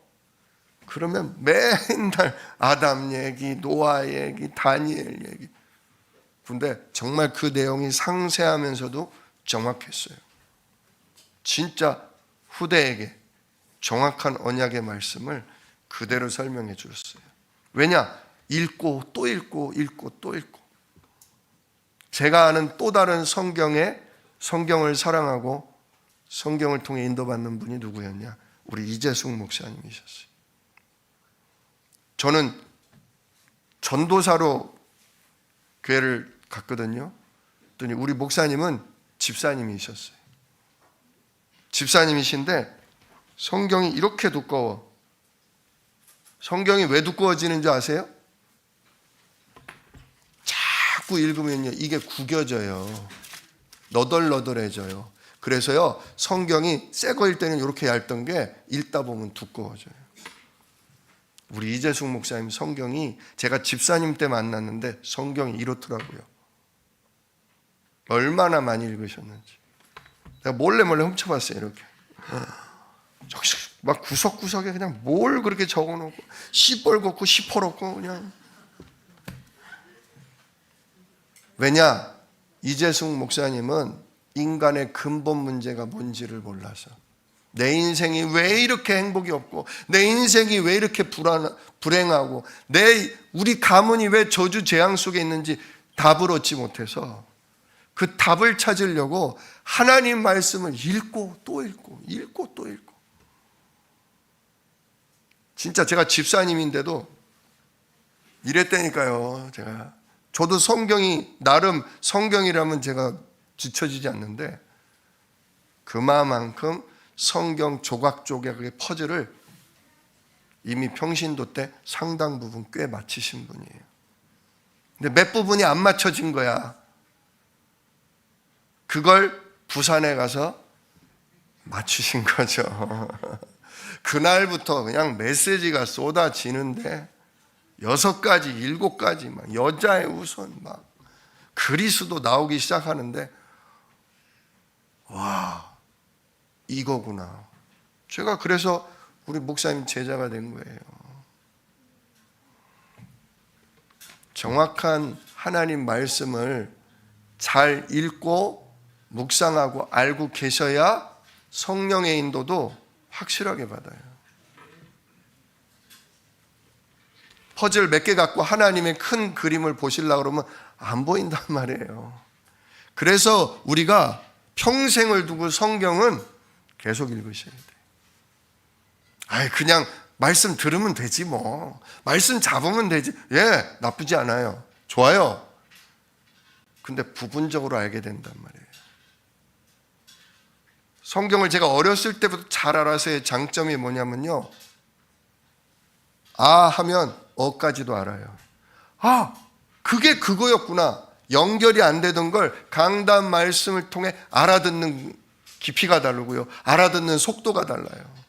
그러면 맨날 아담 얘기, 노아 얘기, 다니엘 얘기. 근데 정말 그 내용이 상세하면서도 정확했어요. 진짜 후대에게 정확한 언약의 말씀을 그대로 설명해 주셨어요. 왜냐? 읽고 또 읽고 읽고 또 읽고. 제가 아는 또 다른 성경을 사랑하고 성경을 통해 인도받는 분이 누구였냐? 우리 이재숙 목사님이셨어요. 저는 전도사로 교회를 갔거든요. 그랬더니 우리 목사님은 집사님이셨어요. 집사님이신데 성경이 이렇게 두꺼워. 성경이 왜 두꺼워지는지 아세요? 자꾸 읽으면요 이게 구겨져요. 너덜너덜해져요. 그래서요, 성경이 새 거일 때는 이렇게 얇던 게 읽다 보면 두꺼워져요. 우리 이재숙 목사님 성경이, 제가 집사님 때 만났는데 성경이 이렇더라고요. 얼마나 많이 읽으셨는지. 내가 몰래 훔쳐봤어요. 이렇게 저기 막 구석구석에 그냥 뭘 그렇게 적어놓고 시뻘겋고 시퍼렇고 그냥. 왜냐? 이재숙 목사님은 인간의 근본 문제가 뭔지를 몰라서, 내 인생이 왜 이렇게 행복이 없고, 내 인생이 왜 이렇게 불행하고, 우리 가문이 왜 저주 재앙 속에 있는지 답을 얻지 못해서 그 답을 찾으려고 하나님 말씀을 읽고 또 읽고 읽고 또 읽고. 진짜 제가 집사님인데도 이랬다니까요. 저도 성경이 나름 성경이라면 제가 뒤처지지 않는데, 그만큼 성경 조각조각의 퍼즐을 이미 평신도 때 상당 부분 꽤 맞히신 분이에요. 근데 몇 부분이 안 맞춰진 거야. 그걸 부산에 가서 맞추신 거죠. 그날부터 그냥 메시지가 쏟아지는데 6가지, 7가지 막 여자의 우선 막 그리스도 나오기 시작하는데, 와, 이거구나. 제가 그래서 우리 목사님 제자가 된 거예요. 정확한 하나님 말씀을 잘 읽고 묵상하고 알고 계셔야 성령의 인도도 확실하게 받아요. 퍼즐 몇 개 갖고 하나님의 큰 그림을 보시려고 그러면 안 보인단 말이에요. 그래서 우리가 평생을 두고 성경은 계속 읽으셔야 돼요. 그냥 말씀 들으면 되지 뭐. 말씀 잡으면 되지. 예, 나쁘지 않아요. 좋아요. 근데 부분적으로 알게 된단 말이에요. 성경을 제가 어렸을 때부터 잘 알아서의 장점이 뭐냐면요, 아 하면 어까지도 알아요. 아, 그게 그거였구나. 연결이 안 되던 걸 강단 말씀을 통해 알아듣는 깊이가 다르고요, 알아듣는 속도가 달라요.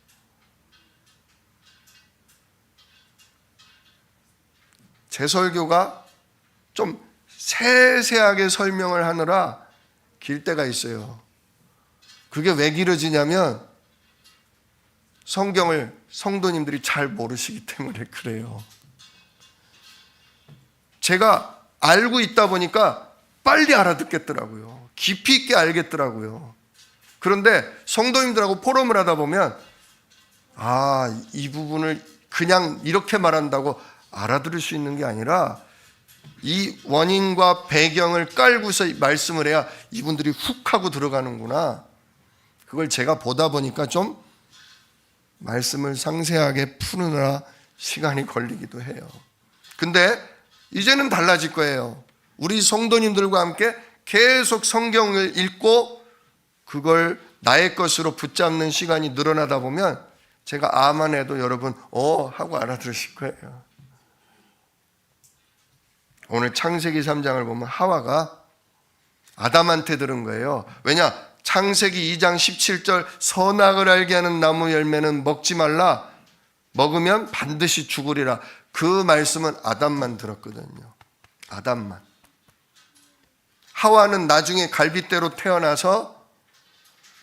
제 설교가 좀 세세하게 설명을 하느라 길 때가 있어요. 그게 왜 길어지냐면 성경을 성도님들이 잘 모르시기 때문에 그래요. 제가 알고 있다 보니까 빨리 알아듣겠더라고요. 깊이 있게 알겠더라고요. 그런데 성도님들하고 포럼을 하다 보면, 이 부분을 그냥 이렇게 말한다고 알아들을 수 있는 게 아니라 이 원인과 배경을 깔고서 말씀을 해야 이분들이 훅 하고 들어가는구나. 그걸 제가 보다 보니까 좀 말씀을 상세하게 푸느라 시간이 걸리기도 해요. 근데 이제는 달라질 거예요. 우리 성도님들과 함께 계속 성경을 읽고 그걸 나의 것으로 붙잡는 시간이 늘어나다 보면 제가 아만 해도 여러분 하고 알아들으실 거예요. 오늘 창세기 3장을 보면 하와가 아담한테 들은 거예요. 왜냐? 창세기 2장 17절 선악을 알게 하는 나무 열매는 먹지 말라. 먹으면 반드시 죽으리라. 그 말씀은 아담만 들었거든요. 아담만. 하와는 나중에 갈빗대로 태어나서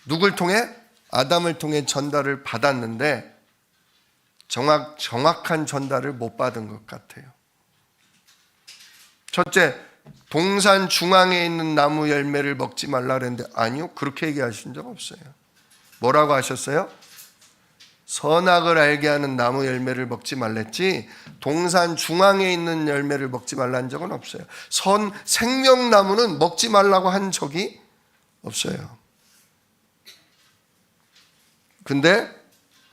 누굴 통해? 아담을 통해 전달을 받았는데 정확한 전달을 못 받은 것 같아요. 첫째, 동산 중앙에 있는 나무 열매를 먹지 말라 그랬는데 아니요, 그렇게 얘기하신 적 없어요. 뭐라고 하셨어요? 선악을 알게 하는 나무 열매를 먹지 말랬지 동산 중앙에 있는 열매를 먹지 말라는 적은 없어요. 생명나무는 먹지 말라고 한 적이 없어요. 근데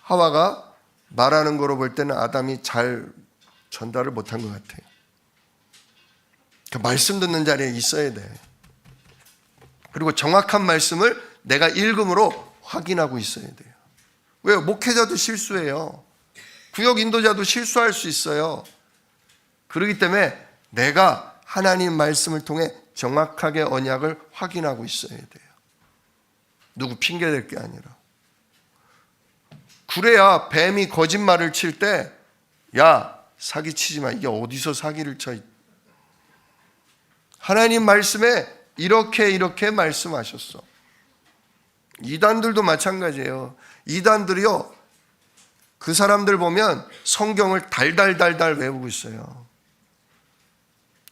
하와가 말하는 거로 볼 때는 아담이 잘 전달을 못한 것 같아요. 말씀 듣는 자리에 있어야 돼. 그리고 정확한 말씀을 내가 읽음으로 확인하고 있어야 돼요. 왜요? 목회자도 실수해요. 구역 인도자도 실수할 수 있어요. 그렇기 때문에 내가 하나님 말씀을 통해 정확하게 언약을 확인하고 있어야 돼요. 누구 핑계댈 게 아니라. 그래야 뱀이 거짓말을 칠 때 야, 사기치지 마. 이게 어디서 사기를 쳐. 하나님 말씀에 이렇게 말씀하셨어. 이단들도 마찬가지예요. 이단들이요, 그 사람들 보면 성경을 달달달달 외우고 있어요.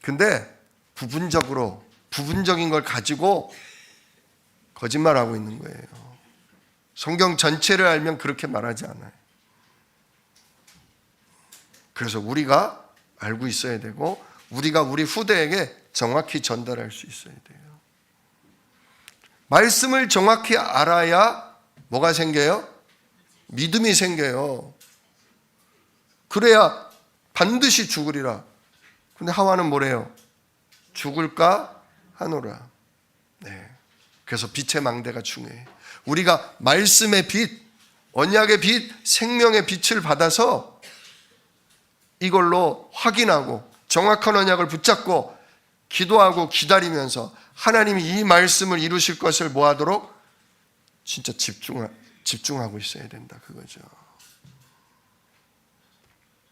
근데 부분적인 걸 가지고 거짓말하고 있는 거예요. 성경 전체를 알면 그렇게 말하지 않아요. 그래서 우리가 알고 있어야 되고, 우리가 우리 후대에게 정확히 전달할 수 있어야 돼요. 말씀을 정확히 알아야 뭐가 생겨요? 믿음이 생겨요. 그래야 반드시 죽으리라. 근데 하와는 뭐래요? 죽을까 하노라. 네. 그래서 빛의 망대가 중요해요. 우리가 말씀의 빛, 언약의 빛, 생명의 빛을 받아서 이걸로 확인하고 정확한 언약을 붙잡고 기도하고 기다리면서 하나님이 이 말씀을 이루실 것을 뭐하도록 진짜 집중하고 있어야 된다, 그거죠.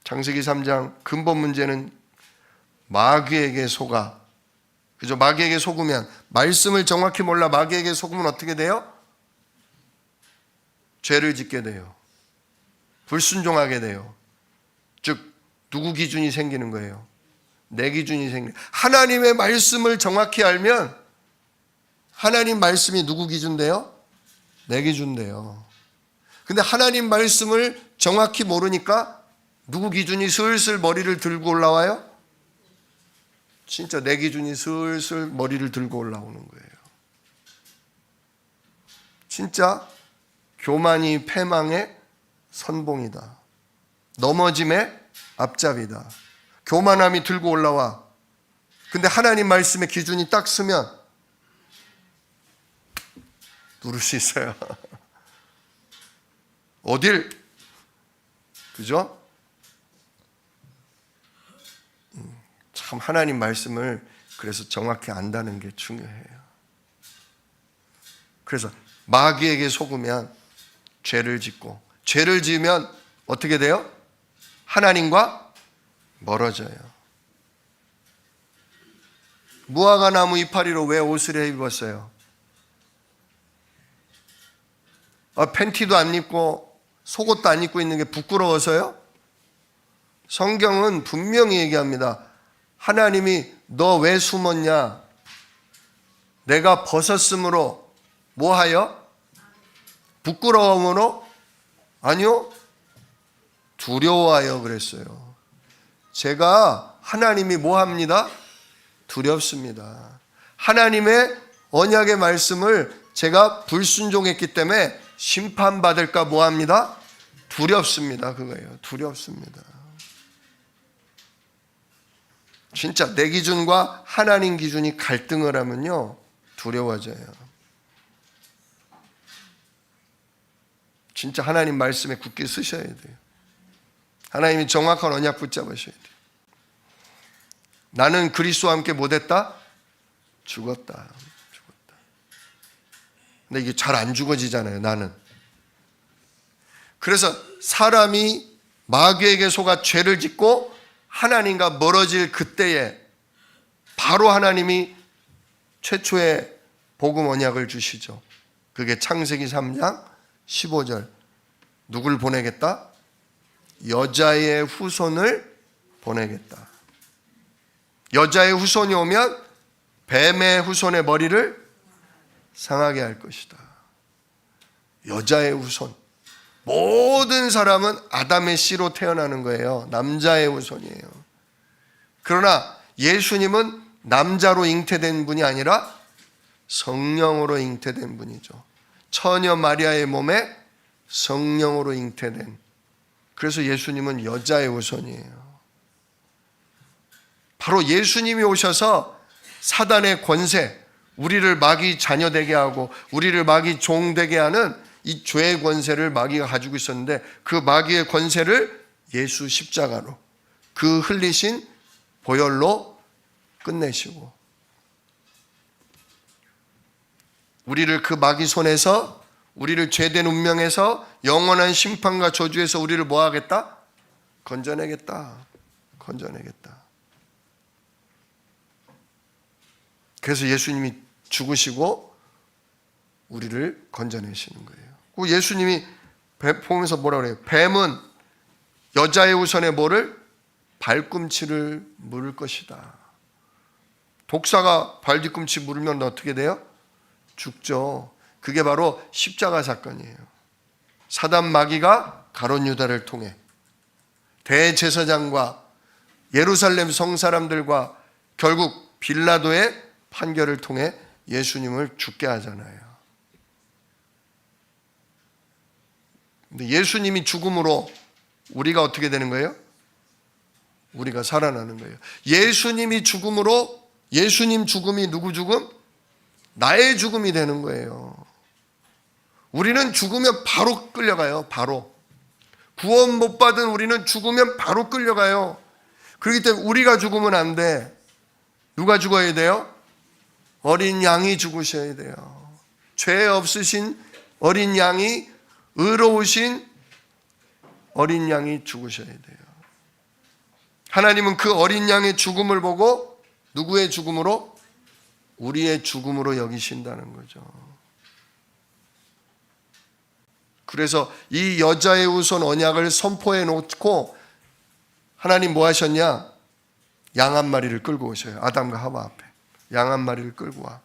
창세기 3장 근본 문제는 마귀에게 속아. 그죠? 마귀에게 속으면, 말씀을 정확히 몰라 마귀에게 속으면 어떻게 돼요? 죄를 짓게 돼요. 불순종하게 돼요. 즉 누구 기준이 생기는 거예요? 내 기준이 생기는. 하나님의 말씀을 정확히 알면 하나님 말씀이 누구 기준 돼요? 내 기준 돼요. 근데 하나님 말씀을 정확히 모르니까 누구 기준이 슬슬 머리를 들고 올라와요? 진짜 내 기준이 슬슬 머리를 들고 올라오는 거예요. 진짜 교만이 패망의 선봉이다. 넘어짐의 앞잡이다. 교만함이 들고 올라와. 근데 하나님 말씀의 기준이 딱 서면 누를 수 있어요. 어딜? 그죠? 참 하나님 말씀을 그래서 정확히 안다는 게 중요해요. 그래서 마귀에게 속으면 죄를 짓고, 죄를 지으면 어떻게 돼요? 하나님과 멀어져요. 무화과 나무 이파리로 왜 옷을 입었어요? 팬티도 안 입고 속옷도 안 입고 있는 게 부끄러워서요? 성경은 분명히 얘기합니다. 하나님이 너 왜 숨었냐? 내가 벗었으므로 뭐하여? 부끄러움으로? 아니요, 두려워하여 그랬어요. 제가 하나님이 뭐합니다? 두렵습니다. 하나님의 언약의 말씀을 제가 불순종했기 때문에 심판받을까 뭐합니다? 두렵습니다. 그거예요. 두렵습니다. 진짜 내 기준과 하나님 기준이 갈등을 하면요, 두려워져요. 진짜 하나님 말씀에 굳게 쓰셔야 돼요. 하나님이 정확한 언약 붙잡으셔야 돼요. 나는 그리스도와 함께 못했다? 죽었다. 근데 이게 잘 안 죽어지잖아요, 나는. 그래서 사람이 마귀에게 속아 죄를 짓고 하나님과 멀어질 그때에 바로 하나님이 최초의 복음 언약을 주시죠. 그게 창세기 3장 15절. 누굴 보내겠다? 여자의 후손을 보내겠다. 여자의 후손이 오면 뱀의 후손의 머리를 상하게 할 것이다. 여자의 후손. 모든 사람은 아담의 씨로 태어나는 거예요. 남자의 후손이에요. 그러나 예수님은 남자로 잉태된 분이 아니라 성령으로 잉태된 분이죠. 처녀 마리아의 몸에 성령으로 잉태된. 그래서 예수님은 여자의 후손이에요. 바로 예수님이 오셔서 사단의 권세, 우리를 마귀 자녀 되게 하고 우리를 마귀 종 되게 하는 이 죄의 권세를 마귀가 가지고 있었는데, 그 마귀의 권세를 예수 십자가로, 그 흘리신 보혈로 끝내시고, 우리를 그 마귀 손에서, 우리를 죄된 운명에서, 영원한 심판과 저주에서 우리를 뭐 하겠다? 건져내겠다. 건져내겠다. 그래서 예수님이 죽으시고 우리를 건져내시는 거예요. 그 예수님이 보면서 뭐라고 그래요? 뱀은 여자의 우선에 뭐를? 발꿈치를 물을 것이다. 독사가 발 뒤꿈치 물으면 어떻게 돼요? 죽죠. 그게 바로 십자가 사건이에요. 사단 마귀가 가룟 유다를 통해 대제사장과 예루살렘 성 사람들과 결국 빌라도의 판결을 통해 예수님을 죽게 하잖아요. 근데 예수님이 죽음으로 우리가 어떻게 되는 거예요? 우리가 살아나는 거예요. 예수님이 죽음으로, 예수님 죽음이 누구 죽음? 나의 죽음이 되는 거예요. 우리는 죽으면 바로 끌려가요. 바로. 구원 못 받은 우리는 죽으면 바로 끌려가요. 그렇기 때문에 우리가 죽으면 안 돼. 누가 죽어야 돼요? 어린 양이 죽으셔야 돼요. 죄 없으신 어린 양이, 의로우신 어린 양이 죽으셔야 돼요. 하나님은 그 어린 양의 죽음을 보고 누구의 죽음으로? 우리의 죽음으로 여기신다는 거죠. 그래서 이 여자의 후손 언약을 선포해 놓고 하나님 뭐 하셨냐? 양 한 마리를 끌고 오셔요. 아담과 하와 앞에 양 한 마리를 끌고 와.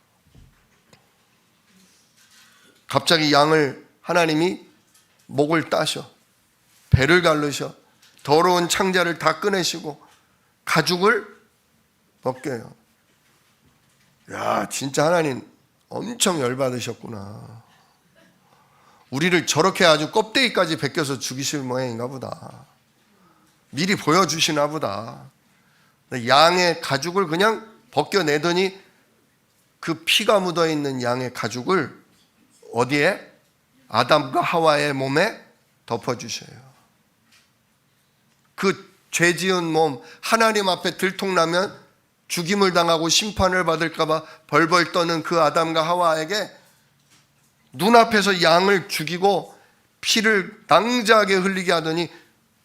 갑자기 양을 하나님이 목을 따셔, 배를 가르셔, 더러운 창자를 다 꺼내시고 가죽을 벗겨요. 야, 진짜 하나님 엄청 열받으셨구나. 우리를 저렇게 아주 껍데기까지 벗겨서 죽이실 모양인가 보다. 미리 보여주시나 보다. 양의 가죽을 그냥 벗겨내더니 그 피가 묻어있는 양의 가죽을 어디에? 아담과 하와의 몸에 덮어주셔요. 그 죄지은 몸 하나님 앞에 들통나면 죽임을 당하고 심판을 받을까 봐 벌벌 떠는 그 아담과 하와에게 눈앞에서 양을 죽이고 피를 낭자하게 흘리게 하더니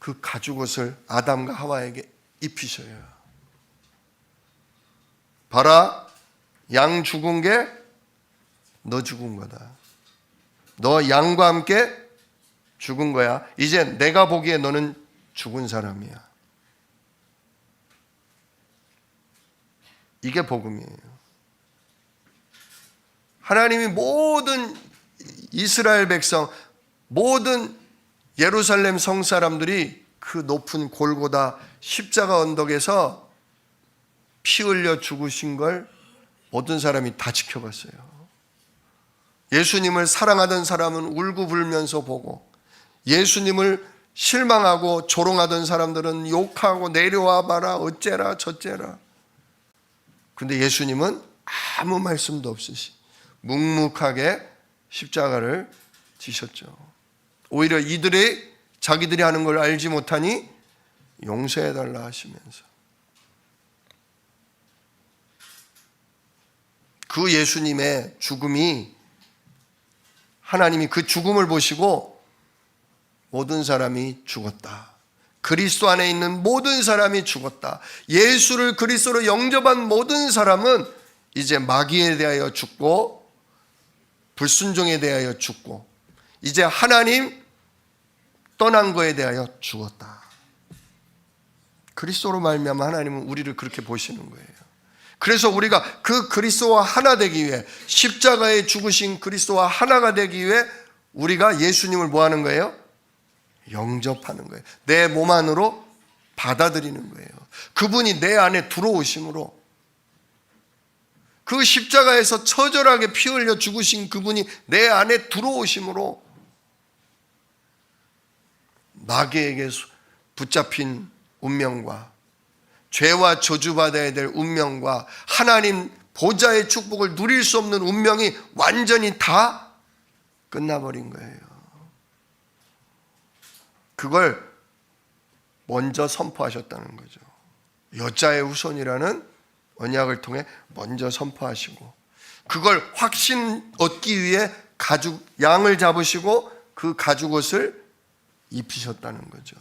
그 가죽옷을 아담과 하와에게 입히셔요. 봐라, 양 죽은 게 너 죽은 거다. 너 양과 함께 죽은 거야. 이제 내가 보기에 너는 죽은 사람이야. 이게 복음이에요. 하나님이 모든 이스라엘 백성, 모든 예루살렘 성 사람들이 그 높은 골고다 십자가 언덕에서 피 흘려 죽으신 걸 모든 사람이 다 지켜봤어요. 예수님을 사랑하던 사람은 울고불면서 보고, 예수님을 실망하고 조롱하던 사람들은 욕하고 내려와 봐라, 어째라 저째라. 근데 예수님은 아무 말씀도 없으시 묵묵하게 십자가를 지셨죠. 오히려 이들이 자기들이 하는 걸 알지 못하니 용서해달라 하시면서 그 예수님의 죽음이, 하나님이 그 죽음을 보시고 모든 사람이 죽었다. 그리스도 안에 있는 모든 사람이 죽었다. 예수를 그리스도로 영접한 모든 사람은 이제 마귀에 대하여 죽고 불순종에 대하여 죽고 이제 하나님 떠난 거에 대하여 죽었다. 그리스도로 말미암아 하나님은 우리를 그렇게 보시는 거예요. 그래서 우리가 그 그리스도와 하나 되기 위해, 십자가에 죽으신 그리스도와 하나가 되기 위해 우리가 예수님을 뭐 하는 거예요? 영접하는 거예요. 내 몸 안으로 받아들이는 거예요. 그분이 내 안에 들어오심으로, 그 십자가에서 처절하게 피 흘려 죽으신 그분이 내 안에 들어오심으로 마귀에게 붙잡힌 운명과 죄와 저주받아야 될 운명과 하나님 보좌의 축복을 누릴 수 없는 운명이 완전히 다 끝나버린 거예요. 그걸 먼저 선포하셨다는 거죠. 여자의 후손이라는 언약을 통해 먼저 선포하시고 그걸 확신 얻기 위해 가죽 양을 잡으시고 그 가죽 옷을 입히셨다는 거죠.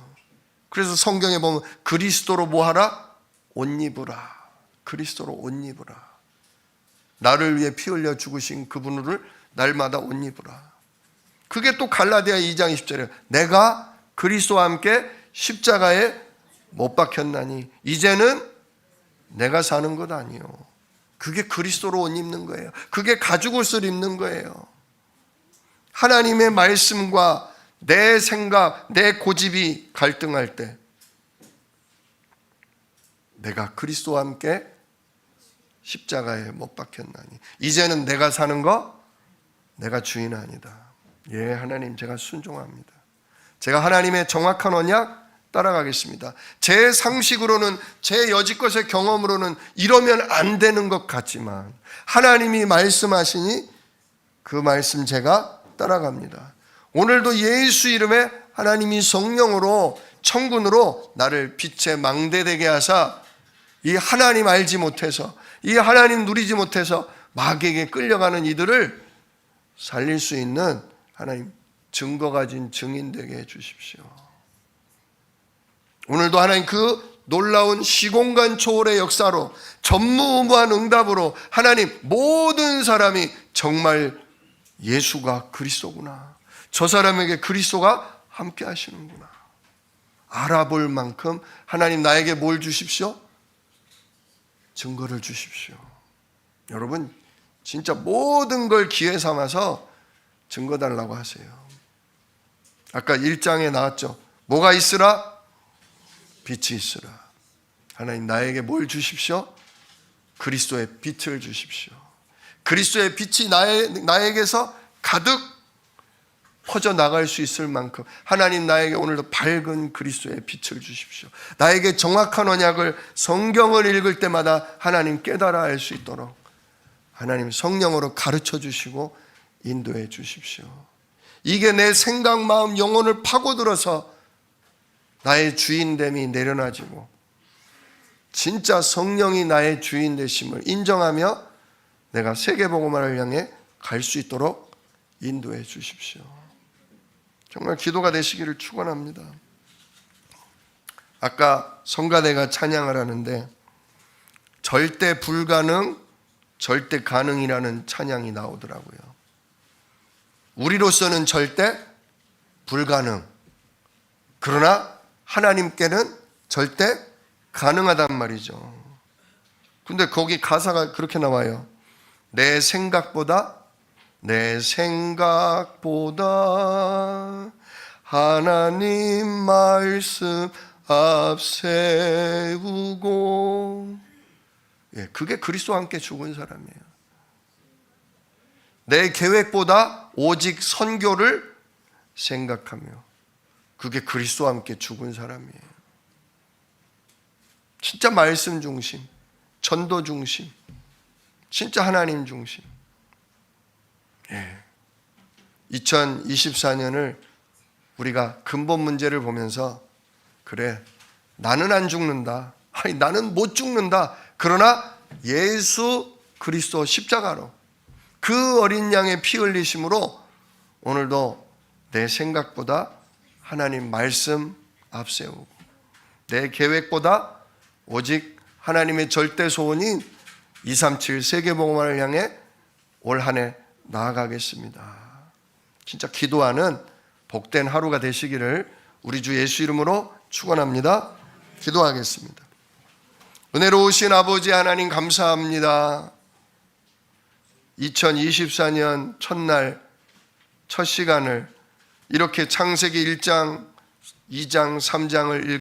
그래서 성경에 보면 그리스도로 뭐하라? 옷 입으라. 그리스도로 옷 입으라. 나를 위해 피 흘려 죽으신 그분을 날마다 옷 입으라. 그게 또 갈라디아 2장 20절에 내가 그리스도와 함께 십자가에 못 박혔나니 이제는 내가 사는 것 아니요. 그게 그리스도로 옷 입는 거예요. 그게 가죽 옷을 입는 거예요. 하나님의 말씀과 내 생각, 내 고집이 갈등할 때 내가 그리스도와 함께 십자가에 못 박혔나니 이제는 내가 사는 거 내가 주인 아니다. 예, 하나님 제가 순종합니다. 제가 하나님의 정확한 언약 따라가겠습니다. 제 상식으로는 제 여지껏의 경험으로는 이러면 안 되는 것 같지만 하나님이 말씀하시니 그 말씀 제가 따라갑니다. 오늘도 예수 이름에 하나님이 성령으로 천군으로 나를 빛의 망대되게 하사 이 하나님 알지 못해서 이 하나님 누리지 못해서 마귀에게 끌려가는 이들을 살릴 수 있는 하나님 증거 가진 증인 되게 해주십시오. 오늘도 하나님 그 놀라운 시공간 초월의 역사로 전무후무한 응답으로 하나님 모든 사람이 정말 예수가 그리스도구나, 저 사람에게 그리스도가 함께 하시는구나 알아볼 만큼 하나님 나에게 뭘 주십시오? 증거를 주십시오. 여러분 진짜 모든 걸 기회 삼아서 증거 달라고 하세요. 아까 1장에 나왔죠. 뭐가 있으라? 빛이 있으라. 하나님 나에게 뭘 주십시오? 그리스도의 빛을 주십시오. 그리스도의 빛이 나에게서 가득 퍼져나갈 수 있을 만큼 하나님 나에게 오늘도 밝은 그리스도의 빛을 주십시오. 나에게 정확한 언약을 성경을 읽을 때마다 하나님 깨달아 알 수 있도록 하나님 성령으로 가르쳐 주시고 인도해 주십시오. 이게 내 생각, 마음, 영혼을 파고들어서 나의 주인됨이 내려놔지고 진짜 성령이 나의 주인 되심을 인정하며 내가 세계복음화를 향해 갈 수 있도록 인도해 주십시오. 정말 기도가 되시기를 축원합니다. 아까 성가대가 찬양을 하는데 절대 불가능, 절대 가능이라는 찬양이 나오더라고요. 우리로서는 절대 불가능. 그러나 하나님께는 절대 가능하단 말이죠. 근데 거기 가사가 그렇게 나와요. 내 생각보다 하나님 말씀 앞세우고, 예, 그게 그리스도와 함께 죽은 사람이에요. 내 계획보다 오직 선교를 생각하며, 그게 그리스도와 함께 죽은 사람이에요. 진짜 말씀 중심, 전도 중심, 진짜 하나님 중심. 예. 2024년을 우리가 근본 문제를 보면서 그래, 나는 안 죽는다. 아니, 나는 못 죽는다. 그러나 예수 그리스도 십자가로 그 어린 양의 피 흘리심으로 오늘도 내 생각보다 하나님 말씀 앞세우고 내 계획보다 오직 하나님의 절대 소원인 237 세계복음화를 향해 올 한 해 나아가겠습니다. 진짜 기도하는 복된 하루가 되시기를 우리 주 예수 이름으로 축원합니다. 기도하겠습니다. 은혜로우신 아버지 하나님 감사합니다. 2024년 첫날 첫 시간을 이렇게 창세기 1장, 2장, 3장을